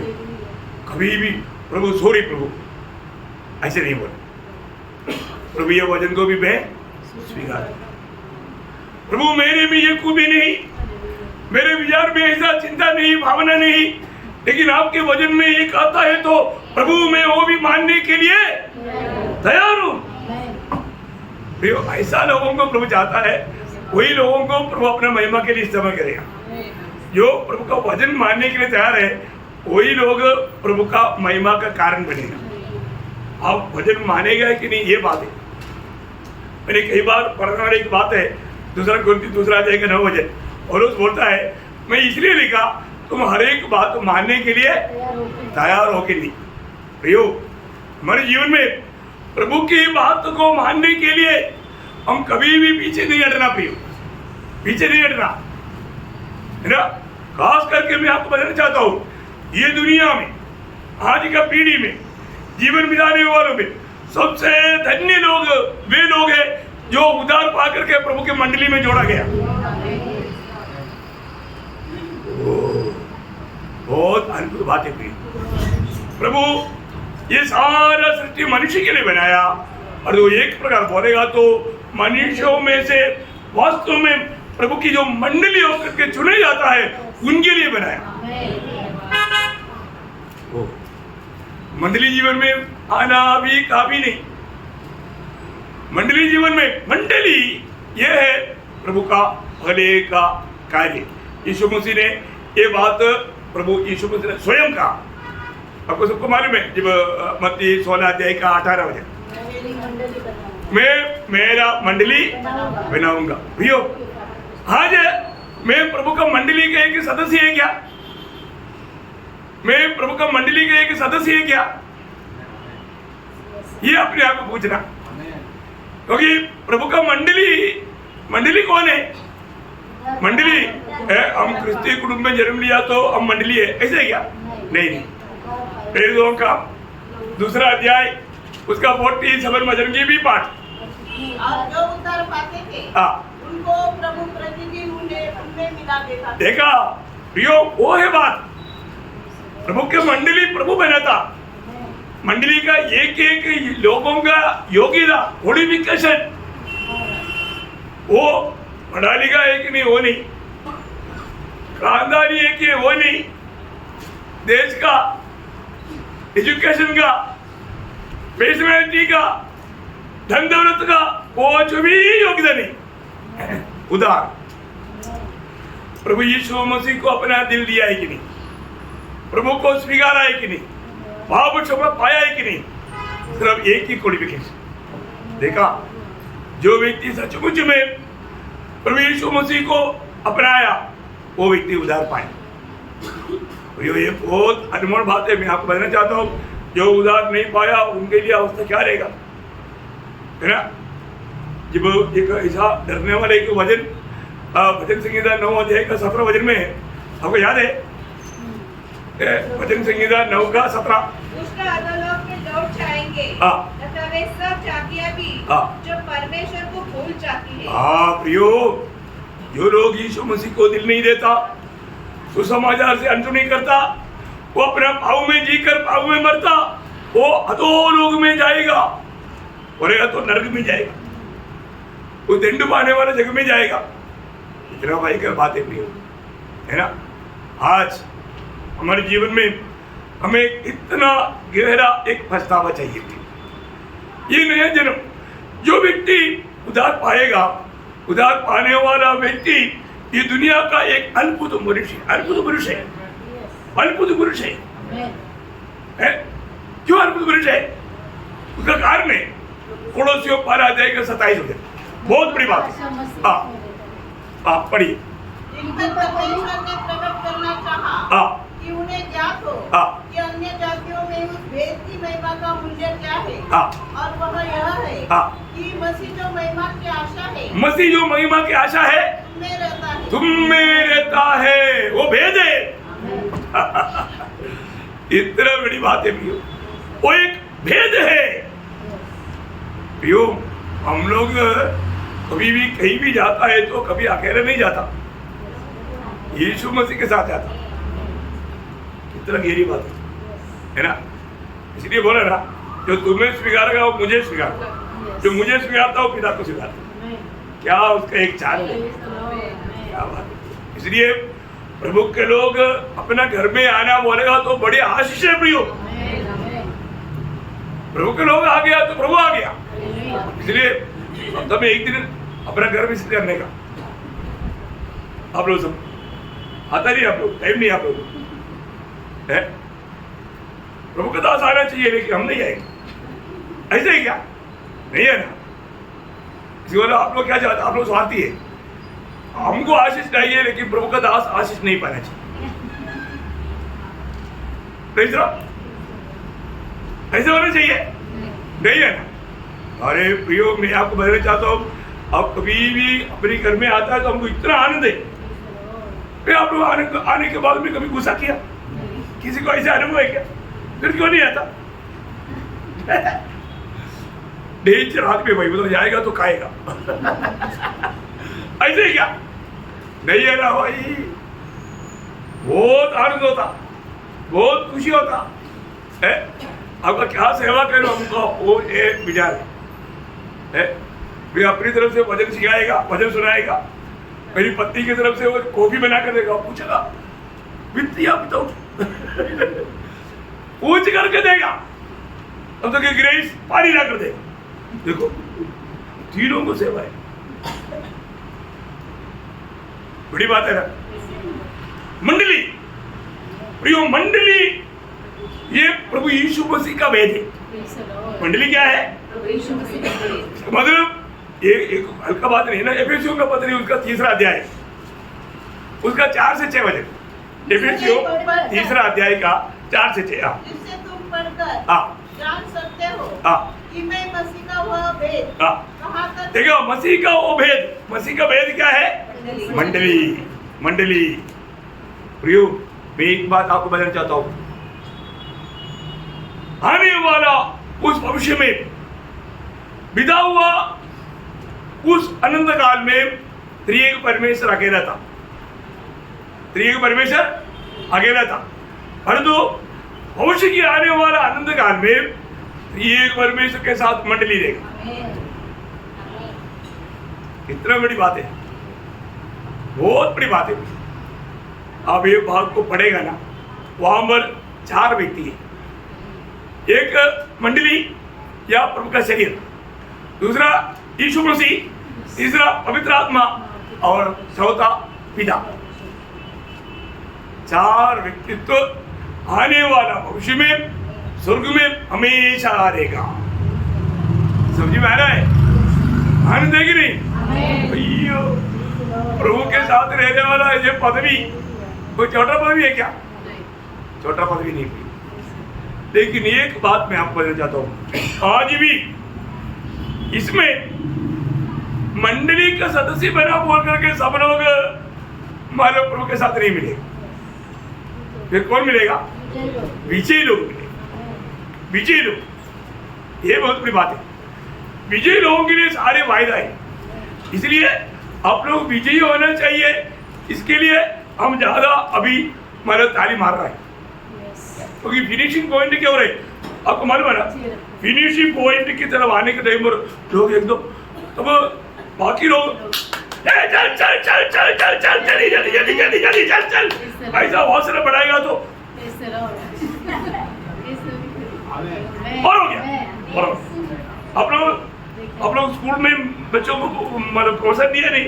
कभी भी प्रभु सॉरी प्रभु ऐसे नहीं बोले, प्रभु ये वचन को भी मैं स्वीकार, प्रभु मेरे में ये खूबी नहीं, मेरे विचार में ऐसा चिंता नहीं, भावना नहीं, लेकिन आपके वचन में एक आता है तो प्रभु मैं वो भी मानने के लिए तैयार हूं। ऐसा लोगों को प्रभु चाहता है, वही लोगों को प्रभु अपना महिमा के लिए इस्तेमाल करेगा। जो प्रभु का वचन मानने के लिए तैयार है वही लोग प्रभु का महिमा का कारण बनेगा। आप वचन मानेगा कि नहीं ये बात है। मैंने कई बार पढ़ने वाली एक बात है, दूसरा अध्याय का 9 वचन, और उस बोलता है मैं इसलिए लिखा तुम हर एक बात मानने के लिए तैयार हो के नहीं। प्रियो हमारे जीवन में प्रभु की बात को मानने के लिए हम कभी भी पीछे नहीं हटना, प्रियो पीछे नहीं हटना है ना। खास करके मैं आपको बताना चाहता हूँ, ये दुनिया में आज का पीढ़ी में जीवन बिताने वालों में सबसे धन्य लोग वे लोग हैं जो उद्धार पा करके प्रभु की मंडली में जोड़ा गया। बहुत अद्भुत बात है प्रभु ये सारा सृष्टि मनुष्य के लिए बनाया, और वो एक प्रकार बोलेगा तो मनुष्यों में से वास्तव में प्रभु की जो मंडली होकर के चुने जाता है उनके लिए बनाया। मंडली जीवन में आना भी काफी नहीं, मंडली जीवन में मंडली यह है प्रभु का भले का कार्य। यीशु मसीह ने ये बात प्रभु यीशु मसीह ने स्वयं कहा, आपको सबको मालूम है, जब मत्ती 16 अध्याय का 18 वचन, मैं मेरा मंडली बनाऊंगा। भैया आज मैं प्रभु का मंडली का एक सदस्य है क्या? मैं प्रभु का मंडली का एक सदस्य है क्या? ये अपने आप को पूछना, क्योंकि प्रभु का मंडली कौन है? मंडली है हम क्रिस्तीय कुटुंब में जन्म लिया तो हम मंडली है, ऐसे है क्या? नहीं। प्रेरितों का 2 अध्याय उसका 47 वचन की भी पाठ, और जो उद्धार पाते थे उनको प्रभु प्रतिदिन उनमें मिला देता था। देखा प्रियो, वो है बात। प्रभु के मंडली प्रभु बनाता, मंडली का एक लोगों का योग्यता क्वालिफिकेशन, वो पढ़ा लिखा है कि नहीं वो नहीं, खानदानी है कि वो नहीं, देश का एजुकेशन का, पर्सनैलिटी का, धन दौलत का कुछ भी योग्यता नहीं। उदार। प्रभु यीशु मसीह को अपना दिल दिया है कि नहीं, प्रभु को स्वीकारा है कि नहीं, भाव क्षमा पाया है कि नहीं। सिर्फ एक ही क्वालिफिकेशन देखा, जो व्यक्ति सचमुच में प्रभु यीशु मसीह को अपनाया वो व्यक्ति उधार पाए। ये बहुत अनमोल बात है। मैं आपको बताना चाहता हूँ, जो उधार नहीं पाया उनके लिए अवस्था क्या रहेगा, है ना। जब एक ऐसा डरने वाले एक वजन भजन संहिता 9 अध्याय का 17 वजन में है, आपको याद है? भजन संहिता 9 का 17। दुष्ट अधोलोक में लौट जाएंगे तथा वे सब जातियां भी जो परमेश्वर को भूल जाती है। प्रियो, जो लोग यीशु मसीह को दिल नहीं देता, सुसमाचार से अनसुनी करता, वो अपना पाव में जीकर पाव में मरता, वो अधोलोक में जाएगा और या तो नरक में जाएगा, वो दंड पाने वाला जगह में जाएगा। इतना भयंकर बात है ना। आज हमारे जीवन में हमें इतना गहरा एक पछतावा चाहिए। ये नया जन्म, जो व्यक्ति उधार पाएगा, उधार पाने वाला व्यक्ति ये दुनिया का एक अद्भुत मनुष्य है। क्यों अद्भुत मनुष्य है? उसका कारण है पड़ोसियों 12 अध्याय का 27 वचन। बहुत बड़ी बात है। आप पढ़िए। इन पर परमेश्वर ने प्रकट करना चाहा कि उन्हें ज्ञात हो कि अन्य जातियों में उस भेद की महिमा का मूल्य क्या है, और वह यह है कि मसीह जो महिमा की आशा है तुम में रहता है, वो भेद है। इतना बड़ी बात है प्रियो, वो एक भेद है प्रियो। हम लोग कभी भी कहीं भी जाता है तो कभी अकेले नहीं जाता, यीशु मसीह के साथ जाता। कितना गहरी बात है ना। इसलिए बोला ना, जो तुम्हें स्वीकारेगा वो मुझे स्वीकारता, जो मुझे स्वीकारता वो पिता को स्वीकारता। क्या उसका एक चाल है, क्या बात है। इसलिए प्रभु के लोग अपना घर में आना बोलेगा तो बड़ी आशीष है प्रियो। प्रभु के लोग आ गया तो प्रभु आ गया। इसलिए हमें एक दिन अपना घर विजिट करने का, आप लोग सब आता नहीं, आप लोग टाइम नहीं, आप लोग है प्रभु का दास आना चाहिए, लेकिन हम नहीं आएंगे। ऐसे ही क्या नहीं है ना। इसी वजह आप लोग क्या चाहते, आप लोग स्वार्थी है। हमको आशीष चाहिए लेकिन प्रभु का दास आशीष नहीं पाना चाहिए। ऐसे होना चाहिए, नहीं है ना। अरे प्रियो, मैं आपको बताना चाहता हूँ, आप कभी भी अपने घर में आता है तो हमको इतना आनंद है। फिर आप लोग आने के बाद में कभी गुस्सा किया? किसी को ऐसा अनुभव है क्या? फिर क्यों नहीं आता? डेंजर आदमी भाई, मतलब जाएगा तो खाएगा। ऐसे ही क्या नहीं है ना भाई। बहुत आनंद होता, बहुत खुशी होता है। आपका क्या सेवा करो, हमको वो एक विचार है। वे अपनी तरफ से वचन सिखाएगा, वचन सुनाएगा। मेरी पत्नी की तरफ से वो कॉफी बना कर देगा, पूछेगा वित्तीय विदाउट पूछ करके देगा। अब तो ग्रेस पानी ला कर देगा। देखो तीनों को सेवा है, बड़ी बात है ना। मंडली प्रियो, मंडली ये प्रभु यीशु मसीह का भेद है। मंडली क्या है? मतलब ये एक हल्का बात नहीं है ना। एफेसियों का पत्र उसका 3रा अध्याय, उसका 4 से 6 वचन। एफेसियों 3रा अध्याय का 4 से 6। जिससे तुम पढ़कर जान सकते हो कि मैं मसीह का वह भेद कहाँ तक। देखो मसीह का वो भेद, मसीह का भेद क्या है? मंडली। प्रियो, मैं एक बात आपको बताना चाहता हूँ। आने वाला उस भविष्य में विदा हुआ उस अनंत काल में त्रिएक परमेश्वर अकेला था। त्रिएक परमेश्वर अकेला था, परंतु भविष्य की आने वाला अनंत काल में त्रिएक परमेश्वर के साथ मंडली रहेगा। कितना बड़ी बात है, बहुत बड़ी बात है। आप ये भाग को पढ़ेगा ना, वहां पर 4 व्यक्ति है। एक मंडली या प्रभु का शरीर, दूसरा यीशु मसीह तीसरा पवित्र आत्मा और चौथा पिता। चार व्यक्तित्व आने वाला भविष्य में स्वर्ग में हमेशा रहेगा। समझ में आ रहा है? आनंद है कि नहीं? अయ్యో, प्रभु के साथ रहने वाला ये पदवी कोई छोटा पदवी है क्या? छोटा पदवी नहीं है। लेकिन एक बात मैं आपको बताना चाहता हूँ, आज भी इसमें मंडली का सदस्य बना बोल करके सब लोग मानव प्रभु के साथ नहीं मिले। फिर कौन मिलेगा? विजयी लोग मिलेंगे। विजयी लोग, ये बहुत बड़ी बात है। विजयी लोगों के लिए सारे वायदा है, इसलिए आप लोग विजयी होना चाहिए। इसके लिए हम ज्यादा अभी मतलब ताली मार रहे हैं, क्योंकि फिनिशिंग पॉइंट क्या हो रहे आपको मालूम है ना? फिनिशिंग पॉइंट की तरफ आने के टाइम पर लोग एकदम, तब बाकी लोग चल चल चल चल चल चल चल जल्दी जल्दी जल्दी जल्दी जल्दी चल चल, ऐसा हौसला बढ़ाएगा तो और हो गया। और आप लोग स्कूल में बच्चों को मतलब प्रोत्साहन दिया नहीं?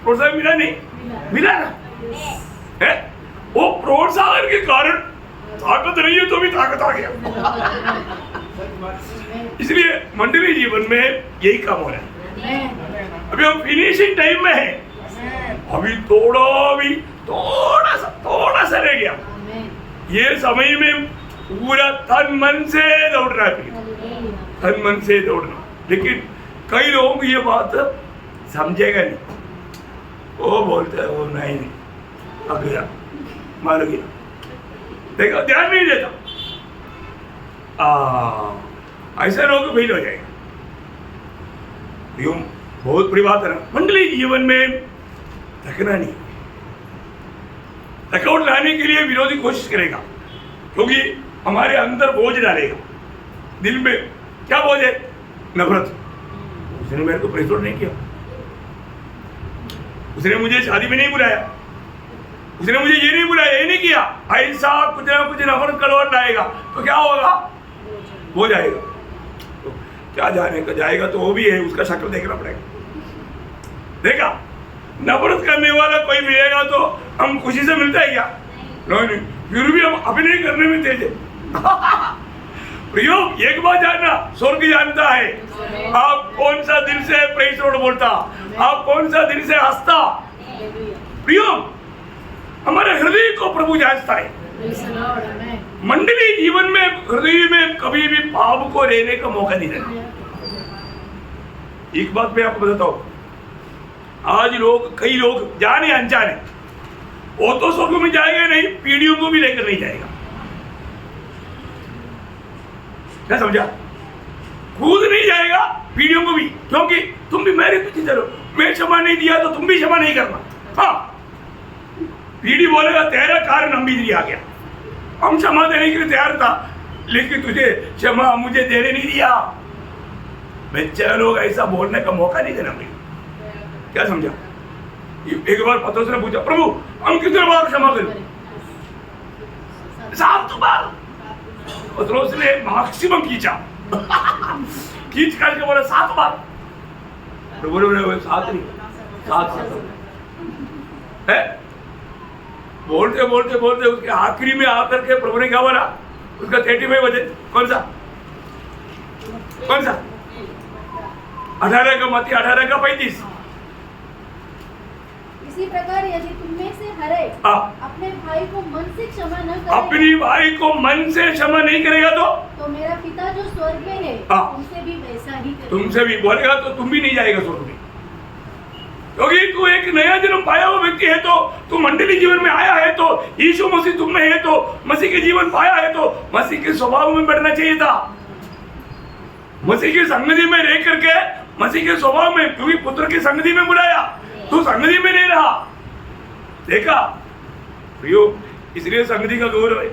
प्रोत्साहन मिला नहीं? मिला ना है? वो प्रोत्साहन के कारण ताकत नहीं है तो भी ताकत आ गया। इसलिए मंडली जीवन में यही काम हो रहा है। अभी हम फिनिशिंग टाइम में हैं, अभी थोड़ा सा रह गया। ये समय में पूरा तन मन से दौड़ना है, तन मन से दौड़ना। लेकिन कई लोग ये बात समझेगा नहीं, वो बोलते हैं वो नहीं अब गया मार गया, देखो ध्यान नहीं देता। ऐसे लोग फेल हो जाएगा। यूं बहुत बड़ी बात है ना, मंडली जीवन में थकना नहीं। थकावट लाने के लिए विरोधी कोशिश करेगा, क्योंकि हमारे अंदर बोझ डालेगा। दिल में क्या बोझ है? नफरत। उसने मेरे को प्रेसर नहीं किया, उसने मुझे शादी में नहीं बुलाया, उसने मुझे ये नहीं बुलाया, ये नहीं किया। ऐसा कुछ ना कुछ नफरत कलवट लाएगा तो क्या होगा? हो जाएगा। तो क्या जाने का जाएगा तो वो भी है, उसका शक्ल देखना पड़ेगा। देखा, नफरत करने वाला कोई मिलेगा तो हम खुशी से मिलता है क्या? नहीं, फिर भी हम अभिनय करने में तेज है। प्रयोग एक बात जानना, स्वर्ग जानता है आप कौन सा दिल से प्रेस रोड बोलता, आप कौन सा दिल से हंसता। प्रयोग हमारे हृदय को प्रभु जानता है। मंडली जीवन में हृदय में कभी भी पाप को रहने का मौका नहीं देना। एक बात मैं आपको बताता हूं, आज लोग, कई लोग जाने अनजाने, वो तो स्वर्ग में जाएगा नहीं, पीढ़ियों को भी लेकर नहीं जाएगा। क्या समझा? खुद नहीं जाएगा, पीढ़ियों को भी, क्योंकि तुम भी मेरे पीछे चलो, मैं क्षमा नहीं दिया तो तुम भी क्षमा नहीं करना। हाँ, पीढ़ी बोलेगा तेरा कारण हम भी नहीं आ गया, हम क्षमा देने के लिए तैयार था, लेकिन तुझे क्षमा मुझे देने नहीं दिया। बच्चे लोग ऐसा बोलने का मौका नहीं देना मुझे। क्या समझा? एक बार पत्रोस ने पूछा, प्रभु हम कितने बार क्षमा करें? 7 बार। पत्रोस ने मैक्सिमम खींचा, खींच करके बोला 7 बार। प्रभु ने बोला 7 नहीं, 7 है। बोलते बोलते बोलते उसके आखिरी में आकर के प्रभु ने क्या बोला? उसका 35 बजे कौन सा 18 का मती 18 का 35। इसी प्रकार यदि तुम में से हर एक अपने भाई को मन से क्षमा न करे, अपनी भाई को मन से क्षमा नहीं करेगा तो मेरा पिता जो स्वर्ग में है तुमसे भी वैसा ही करेगा। तुमसे भी बोलेगा तो तुम भी नहीं जाएगा स्वर्ग में, क्योंकि तू एक नया जन्म पाया हुआ व्यक्ति है, तो तू मंडली जीवन में आया है, तो यीशु मसीह तुम में है, तो मसीह के जीवन पाया है, तो मसीह के स्वभाव में बढ़ना चाहिए था। मसीह की संगति में रह करके मसीह के स्वभाव में, क्योंकि पुत्र की संगति में बुलाया, तू संगति में नहीं रहा। देखा प्रियो, इसलिए संगति का गौरव है,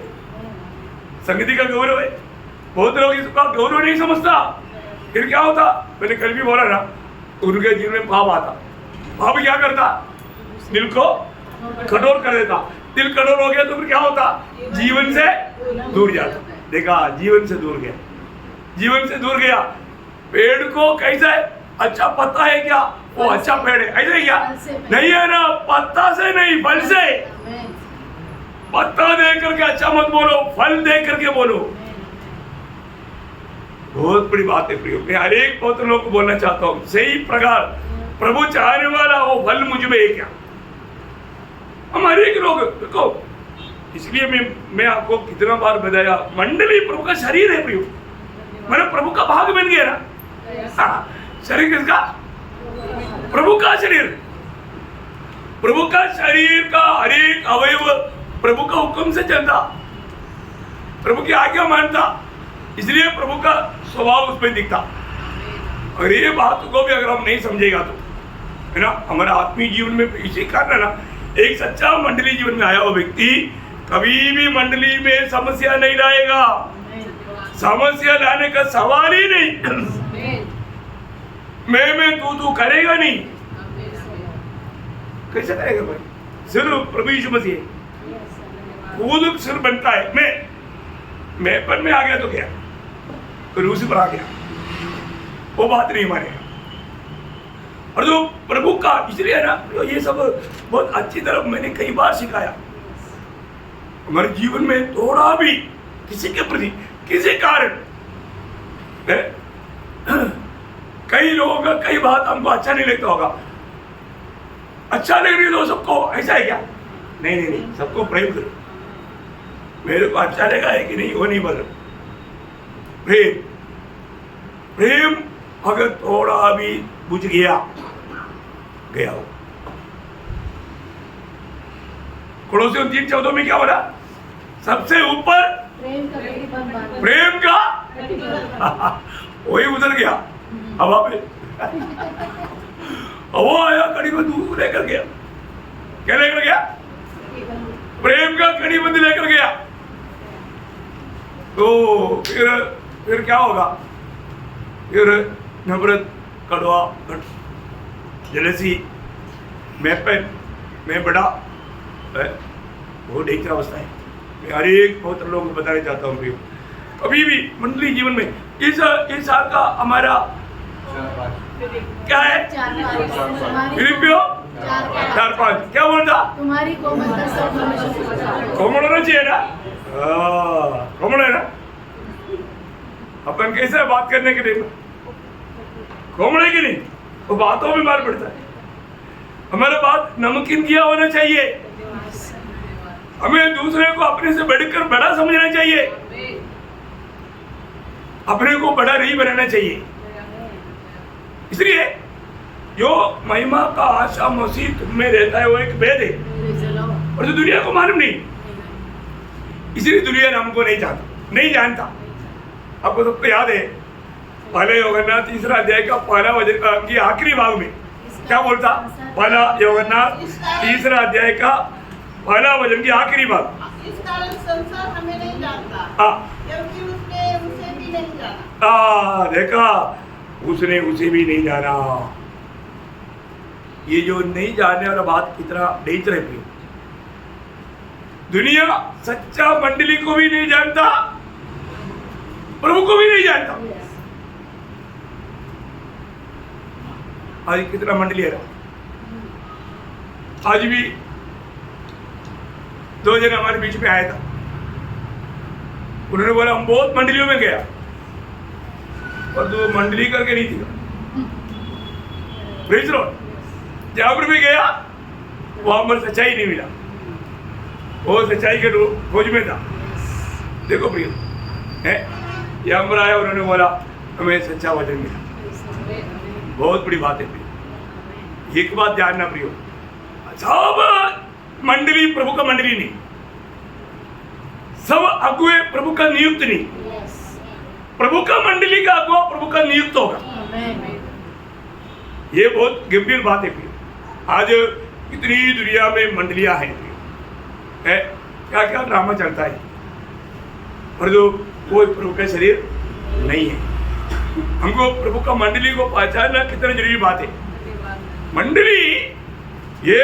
संगति का गौरव है। बहुत लोग इसका गौरव नहीं समझता। फिर क्या होता? मैंने कल भी बोला ना, उनके जीवन में पाप आता। पाप क्या करता? दिल को कठोर कर देता। दिल कठोर हो गया तो फिर क्या होता? जीवन से दूर जाता। देखा, जीवन से दूर गया, जीवन से दूर गया। पेड़ को कैसा है? अच्छा पत्ता है क्या, वो अच्छा पेड़ है, ऐसे क्या फल से पेड़। नहीं है ना, पत्ता से नहीं फल से। आमेन। पत्ता देख करके अच्छा मत बोलो, फल देख करके बोलो। बहुत बड़ी बात है प्रियो, मैं हर एक पौत्र लोग को बोलना चाहता हूँ, सही प्रकार प्रभु चाहने वाला वो फल मुझ में है क्या। हम हर एक लोग देखो, इसलिए मैं आपको कितना बार बताया, मंडली प्रभु का शरीर है प्रियो, मैंने प्रभु का भाग बन गया ना। हाँ, शरीर किसका, प्रभु का शरीर। प्रभु का शरीर का हर एक अवयव प्रभु का हुक्म से चलता, प्रभु की आज्ञा मानता, इसलिए प्रभु का स्वभाव उसमें दिखता। और ये बात को भी अगर हम नहीं समझेगा तो है ना, हमारा आत्मीय जीवन में इसी कारण ना, एक सच्चा मंडली जीवन में आया हुआ व्यक्ति कभी भी मंडली में समस्या नहीं लाएगा, समस्या लाने का सवाल ही नहीं। मैं तू करेगा नहीं, कैसे करेगा भाई, सिर्फ प्रभु यीशु मसीह खुद सिर बनता है। मैं पर में आ गया तो क्या, रूसी पर आ गया, वो बात नहीं मानेगा। और जो प्रभु का, इसलिए ना ये सब बहुत अच्छी तरह मैंने कई बार सिखाया। हमारे जीवन में थोड़ा भी किसी के प्रति किसी कारण कई लोगों का कई बात हमको अच्छा नहीं लगता होगा, अच्छा लगने दो सबको, ऐसा है क्या, नहीं, सबको प्रेम करो। मेरे को अच्छा लगा है कि नहीं वो नहीं बोलो, प्रेम अगर थोड़ा भी बुझ गया हो। कोलोसियों 3:14 में क्या बोला, सबसे ऊपर प्रेम का कड़ीपन बांधो। प्रेम का वही उधर गया हवा पे, वो आया कड़ी बंद लेकर गया, क्या लेकर गया, प्रेम का कड़ी बंद लेकर गया। तो फिर क्या होगा, फिर नफरत, कड़वा, जलसी, मैं बड़ा, वो डेंजर अवस्था है। मैं हर एक बहुत लोगों को बताना चाहता हूँ, कभी भी मंडली जीवन में इस साल का हमारा क्या है, फिलिपियो 4:5 क्या बोलता, तुम्हारी कोमलता सब मनुष्य को पता। कोमल होना चाहिए ना, कोमल है ना, अपन कैसे है बात करने के लिए, कोमल है कि नहीं, वो बातों में मार पड़ता है। हमारा बात नमकीन किया होना चाहिए, हमें दूसरे को अपने से बढ़कर बड़ा समझना चाहिए, अपने को बड़ा नहीं बनाना चाहिए। इसलिए जो महिमा का आशा मसीह तुम में रहता है वो एक भेद है, और जो दुनिया को मालूम नहीं, इसलिए दुनिया हमको नहीं जानता। आपको सबको याद है, पहले यूहन्ना 3 अध्याय का पहला वचन की आखिरी भाग में क्या बोलता, पहला यूहन्ना 3 अध्याय का पहला वचन की आखिरी भाग, इस कारण संसार हमें नहीं जानता, क्योंकि उसने उसे भी नहीं जाना। देखा, उसने उसे भी नहीं जाना। ये जो नहीं जानने वाला बात कितना डेंजर है। दुनिया सच्चा मंडली को भी नहीं जानता, प्रभु को भी नहीं जानता। आज कितना मंडली है, आज भी 2 जन हमारे बीच में आया था, उन्होंने बोला हम बहुत मंडलियों में गया, और तो मंडली करके नहीं थी, जहां पर भी गया वहां पर सच्चाई नहीं मिला, वो सच्चाई के खोज में था। देखो प्रिय है, यहाँ पर आया, उन्होंने बोला हमें सच्चा वचन मिला। बहुत बड़ी बात है प्रिय, एक बात जानना प्रिय, सब मंडली प्रभु का मंडली नहीं, सब अगुए प्रभु का नियुक्त नहीं, प्रभु का मंडली का अगुआ प्रभु का नियुक्त होगा। ये बहुत गंभीर बात है। आज इतनी दुनिया में मंडलियां हैं, है क्या क्या ड्रामा चलता है, और जो वो प्रभु का शरीर नहीं है। हमको प्रभु का मंडली को पहचानना कितना जरूरी बात है। मंडली, ये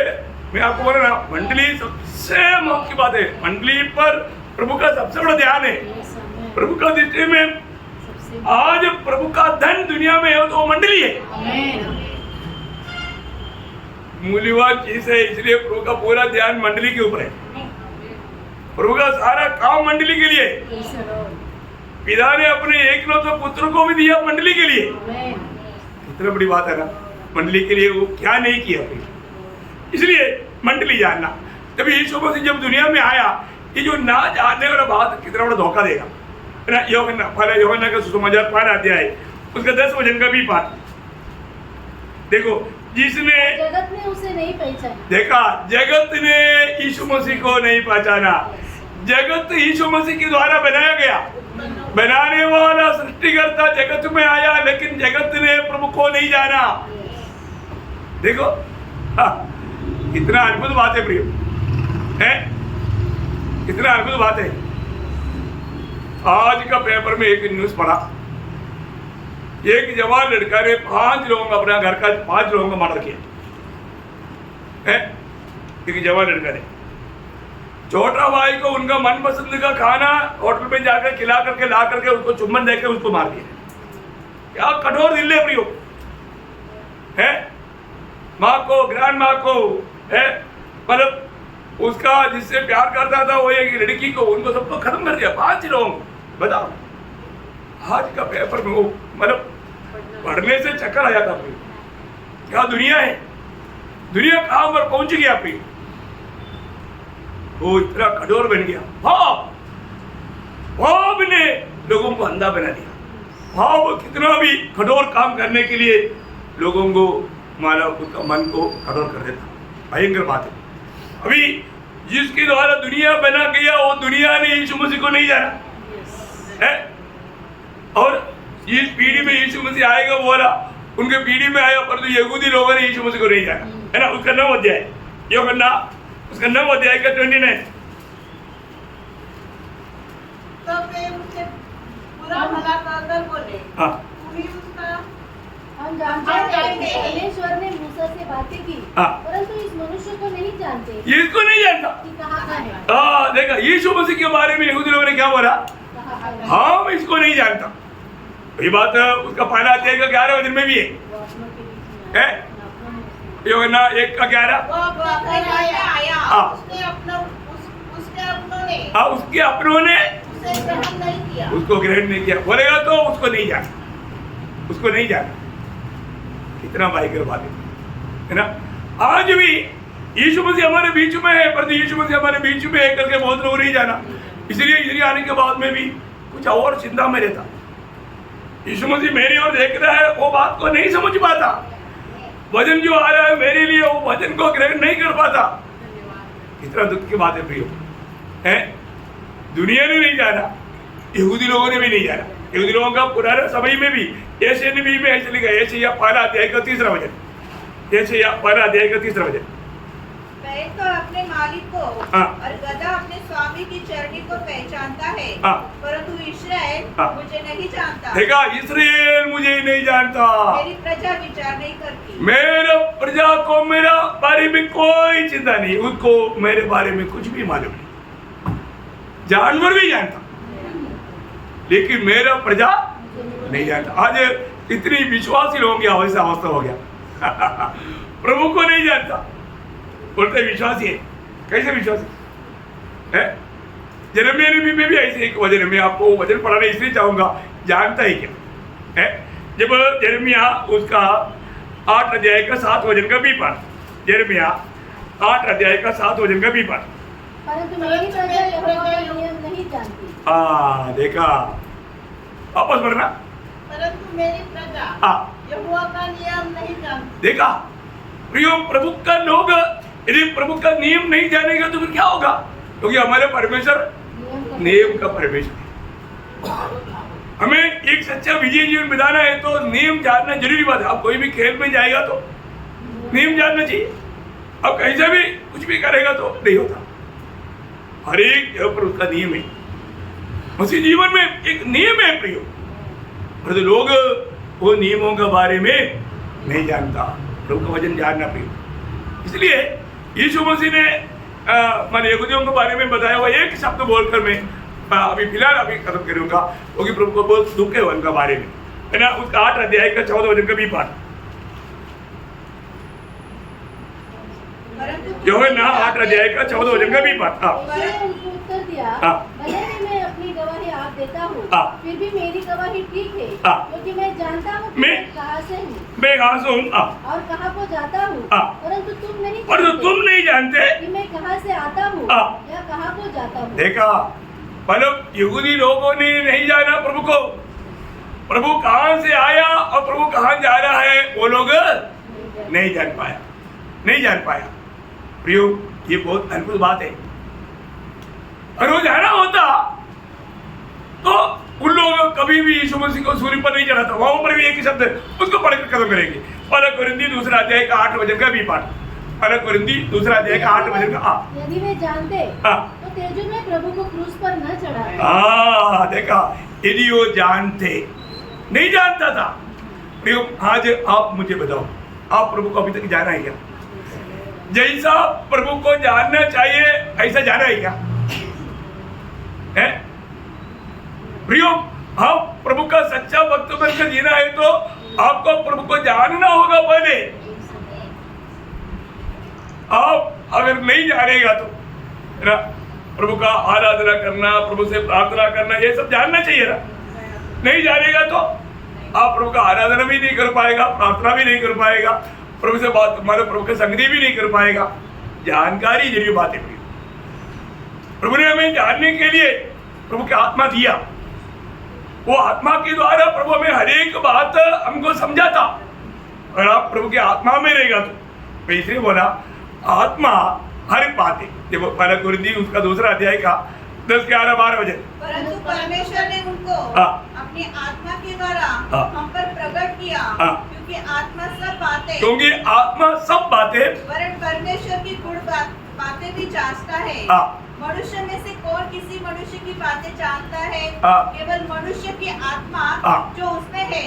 मैं आपको बोल रहा, मंडली सबसे मुख्य बात है। मंडली पर प्रभु का सबसे बड़ा ध्यान है। प्रभु का दृष्टि में आज प्रभु का धन दुनिया में है तो वो मंडली है, मूल्यवान चीज है। इसलिए प्रभु का पूरा ध्यान मंडली के ऊपर है। प्रभु का सारा काम मंडली के लिए। पिता ने अपने एकलौते पुत्र को भी दिया मंडली के लिए। कितना बड़ी बात है ना, मंडली के लिए वो क्या नहीं किया। इसलिए मंडली जानना। तभी यीशु मसीह जब दुनिया में आया, ये जो ना जानने वाला बात कितना बड़ा धोखा देगा। यूहन्ना का सुसमाचार 5 अध्याय उसका 10 वचन का भी पाठ देखो। जिसने जगत ने उसे नहीं पहचाना, देखा, जगत ने यीशु मसीह को नहीं पहचाना। जगत यीशु मसीह के द्वारा बनाया गया। बनाने वाला सृष्टिकर्ता जगत में आया, लेकिन जगत ने प्रभु को नहीं जाना। देखो कितना अद्भुत बात है प्रिय, है कितना अद्भुत बात है। आज का पेपर में एक न्यूज पढ़ा, एक जवान लड़का ने 5 लोगों का, अपना घर का 5 लोगों का मर्डर किया है। एक जवान लड़का ने छोटा भाई को उनका मनपसंद का खाना होटल में जाकर खिला करके ला करके उसको चुम्बन देकर उसको मार दिया। क्या कठोर दिल है प्रियो, है माँ को, ग्रैंड माँ को, है मतलब उसका जिससे प्यार करता था वो एक लड़की को, उनको सबको खत्म कर दिया। 5 लोग, बताओ। आज का पेपर में वो मतलब पढ़ने से चक्कर आ जाता प्रियो। क्या दुनिया है, दुनिया कहां पर पहुंच गया प्रियो। वो इतना कठोर बन गया। भाव ने लोगों को अंधा बना दिया। भाव कितना भी कठोर काम करने के लिए लोगों को मानव उसका मन को कठोर कर देता। भयंकर बात है। अभी जिसके द्वारा दुनिया बना गया वो दुनिया ने यीशु मसीह को नहीं जाना है। और इस पीढ़ी में यीशु मसीह आएगा बोला, उनके पीढ़ी में आया, पर तो यहूदी लोगों ने यीशु मसीह को नहीं जाना, है ना। उसका 9 अध्याय यूहन्ना, उसका 9 अध्याय का 29। तो वे उसे बुरा भला कहकर बोले, हाँ, तू ही उसका। हम जानते हैं कि परमेश्वर ने मूसा से बातें की, हाँ। परंतु इस मनुष्य को नहीं जानते ये इसको नहीं जानता। कि कहाँ का है। देखा, यीशु मसीह के बारे में यहूदी लोगों ने क्या बोला, कहाँ का है। हाँ मैं इसको नहीं जानता। ये बात उसका 5 अध्याय का 11 वचन में भी है, वो अपनों के बीच में है? यूहन्ना 1 का 11। वो अपना आया, हाँ। उसके अपनों ने उसके अपनों ने उसे ग्रहण नहीं किया। उसको ग्रहण नहीं किया। बोलेगा तो उसको नहीं जाना, उसको नहीं जाना। कितना भयंकर बात है ना। आज भी यीशु मसीह हमारे बीच में है, पर यीशु मसीह हमारे बीच में है करके बहुत लोग नहीं जाना। इसलिए इधर आने के बाद में भी कुछ और चिंता में रहता। यीशु मसीह मेरी ओर देख रहा है, वो बात को नहीं समझ पाता। वचन जो आ रहा है मेरे लिए, वो वचन को ग्रहण नहीं कर पाता। कितना दुख की बात है प्रियो, है। दुनिया ने नहीं जाना, यहूदी लोगों ने भी नहीं जाना। यहूदी लोगों का पुराने समय में भी यशायाह नबी में ऐसे लिखा है, यशायाह 5 अध्याय का 3रा वचन, यशायाह 5 अध्याय का 3रा वचन। बैल तो अपने मालिक को हाँ। और गधा अपने स्वामी की चरनी को पहचानता है, हाँ। परंतु इस्राएल हाँ। मुझे नहीं जानता। देखा, इस्राएल मुझे नहीं जानता। मेरी प्रजा विचार नहीं करती। मेरा प्रजा को मेरा बारे में कोई चिंता नहीं, उसको मेरे बारे में कुछ भी मालूम नहीं। जानवर भी जानता, लेकिन मेरा प्रजा नहीं जानता। आज इतनी विश्वासी लोगों की अवस्था हो गया प्रभु को नहीं जानता, बोलते विश्वासी है। कैसे विश्वासी है? यिर्मयाह नबी में भी ऐसे एक वचन, मैं आपको वचन पढ़ाने इसलिए चाहूंगा, जानता ही क्या है। जब यिर्मयाह उसका 8 अध्याय का 7 वचन का भी पाठ, यिर्मयाह 8 अध्याय का 7 वचन का भी पाठ। परंतु मेरी प्रजा यहोवा का नियम नहीं जानती। देखा, वापस पढ़ना। परंतु मेरी प्रजा यहोवा का नियम नहीं जानती। देखा प्रियो, प्रभु का लोग यदि प्रभु का नियम नहीं जानेगा तो फिर क्या होगा? क्योंकि हमारे परमेश्वर नियम का परमेश्वर है। हमें एक सच्चा विजय जीवन बिताना है तो नियम जानना जरूरी बात है। आप कोई भी खेल में जाएगा तो नियम जानना चाहिए। अब कैसे भी कुछ भी करेगा तो नहीं होता। हर एक जगह पर उसका नियम है। मसीह जीवन में एक नियम है प्रियो, पर तो लोग वो नियमों के बारे में नहीं जानता। प्रभु का वचन जानना प्रियो। इसलिए यीशु मसीह ने मैंने यहूदियों के बारे में बताया हुआ एक शब्द बोलकर मैं अभी फिलहाल अभी खत्म करूंगा, क्योंकि प्रभु को बहुत दुख है उनका बारे में, है ना। उसका 8 अध्याय का 14 वचन का भी पाठ, जो है ना 8 अध्याय का 14 वचन का भी पाठ। उसने उनको उत्तर दिया, भले ही मैं अपनी गवाही आप देता हूँ, फिर भी मेरी गवाही ठीक है, क्योंकि मैं जानता हूँ कि मैं कहाँ से हूँ, मैं कहाँ से हूँ और कहाँ को जाता हूँ, परंतु तुम नहीं जानते कि मैं कहाँ से आता हूँ या कहाँ को जाता हूँ। देखा, मतलब यहूदी लोगों ने नहीं जाना प्रभु को, प्रभु कहाँ से आया और प्रभु कहाँ जा रहा है वो लोग नहीं जान पाया। प्रियो, ये बहुत अद्भुत बात है। अगर वो जाना होता तो उन लोगों कभी भी यीशु मसीह को सूली पर नहीं चढ़ाता। वहां पर भी एक ही शब्द है, उसको पढ़कर खत्म करेंगे। पहला कोरिन्थी 2 अध्याय का 8 वचन का भी पाठ, पहला कोरिन्थी 2 अध्याय का 8 वचन का। यदि वे जानते तो तेजु में प्रभु को क्रूस पर न चढ़ाते। देखा, यदि वो जानते, नहीं जानता था। प्रियो, आज आप मुझे बताओ, आप प्रभु को अभी तक जाना है क्या? जैसा प्रभु को जानना चाहिए ऐसा जाना है क्या? है प्रियो, हम प्रभु का सच्चा भक्त बनकर जीना है तो आपको प्रभु को जानना होगा पहले। आप अगर नहीं जानेगा तो, है ना, प्रभु का आराधना करना, प्रभु से प्रार्थना करना, ये सब जानना चाहिए ना। नहीं जानेगा तो आप प्रभु का आराधना भी नहीं कर पाएगा, प्रार्थना भी नहीं कर पाएगा, प्रभु से बात, हमारे प्रभु के संगति भी नहीं कर पाएगा। जानकारी जरूरी बात है। प्रभु ने हमें जानने के लिए प्रभु की आत्मा दिया, वो आत्मा के द्वारा प्रभु हमें हर एक बात हमको समझाता। अगर आप प्रभु की आत्मा में रहेगा तो, मैं इसलिए बोला आत्मा हर एक बात है। देखो पहला कोरिन्थी उसका 2 अध्याय का 10, 11, 12 वचन। परंतु परमेश्वर ने उनको अपनी आत्मा के द्वारा हम पर प्रकट किया, क्योंकि आत्मा सब बातें वरन परमेश्वर की गुण बातें भी जांचता है। मनुष्य में से कौन किसी मनुष्य की बातें जानता है? केवल मनुष्य की आत्मा जो उसमें है,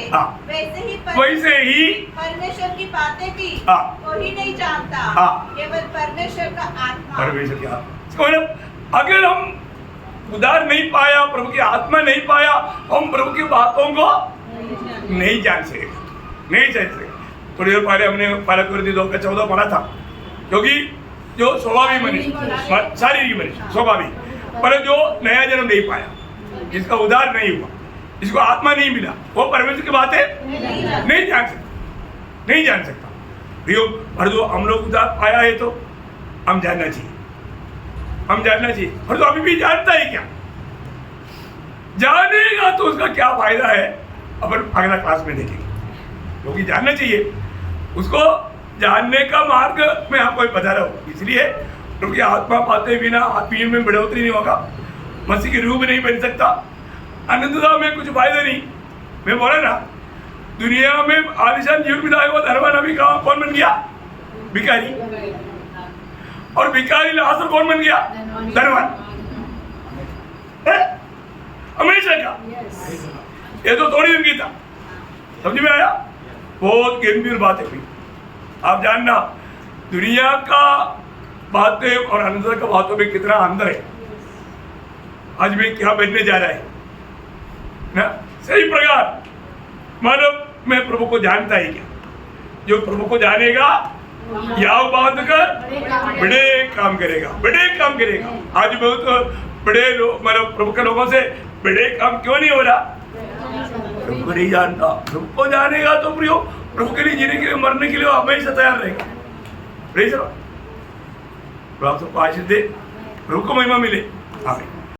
वैसे ही परमेश्वर की बातें भी कोई नहीं जानता, केवल परमेश्वर का आत्मा। परमेश्वर की आत्मा। अगर हम उदार नहीं पाया, प्रभु की आत्मा नहीं पाया, हम प्रभु की बातों को नहीं जान सके। थोड़ी देर पहले हमने पहला कोरिन्थी 2 का 14 पढ़ा था, क्योंकि जो स्वाभाविक मनुष्य, शारीरिक मनुष्य स्वाभाविक, पर जो नया जन्म नहीं पाया, जिसका उद्धार नहीं हुआ, जिसको आत्मा नहीं मिला, वो परमेश्वर की बातें नहीं जान सकता। प्रियो, पर जो हम लोग उद्धार पाया है तो हम जानना चाहिए, और तो अभी भी जानता है क्या? जानेगा तो उसका क्या फायदा है, अपन अगला क्लास में देखेंगे। क्योंकि जानना चाहिए, उसको जानने का मार्ग मैं आपको बता रहा हूँ। इसलिए क्योंकि आत्मा पाते बिना आत्मीय में बढ़ोतरी नहीं होगा, मसीह की रूह नहीं बन सकता, अनंतता में कुछ फायदा नहीं। मैं बोला ना, दुनिया में आलिशान जीवन बिताया हुआ धनवान अभी कौन बन गया? भिखारी। और भिखारी लास्ट कौन बन गया? धनवान। हमेशा का ये तो थोड़ी दिन की था, समझ में आया? बहुत गंभीर बात है। आप जानना, दुनिया का बातें और अंदर का बातों में कितना अंदर है। आज में क्या बनने जा रहा है ना, सही प्रकार मानव में प्रभु को जानता है क्या? जो प्रभु को जानेगा याव बांध कर बड़े काम करेगा। आज बहुत बड़े लोग, मतलब प्रभु के लोगों से बड़े काम क्यों नहीं हो रहा? प्रभु को नहीं जानता। प्रभु को जानेगा तो प्रियो, प्रभु के लिए जीने के लिए, मरने के लिए हमेशा तैयार रहेगा। प्रभु आपको आशीष दे, प्रभु को महिमा मिले। आमीन।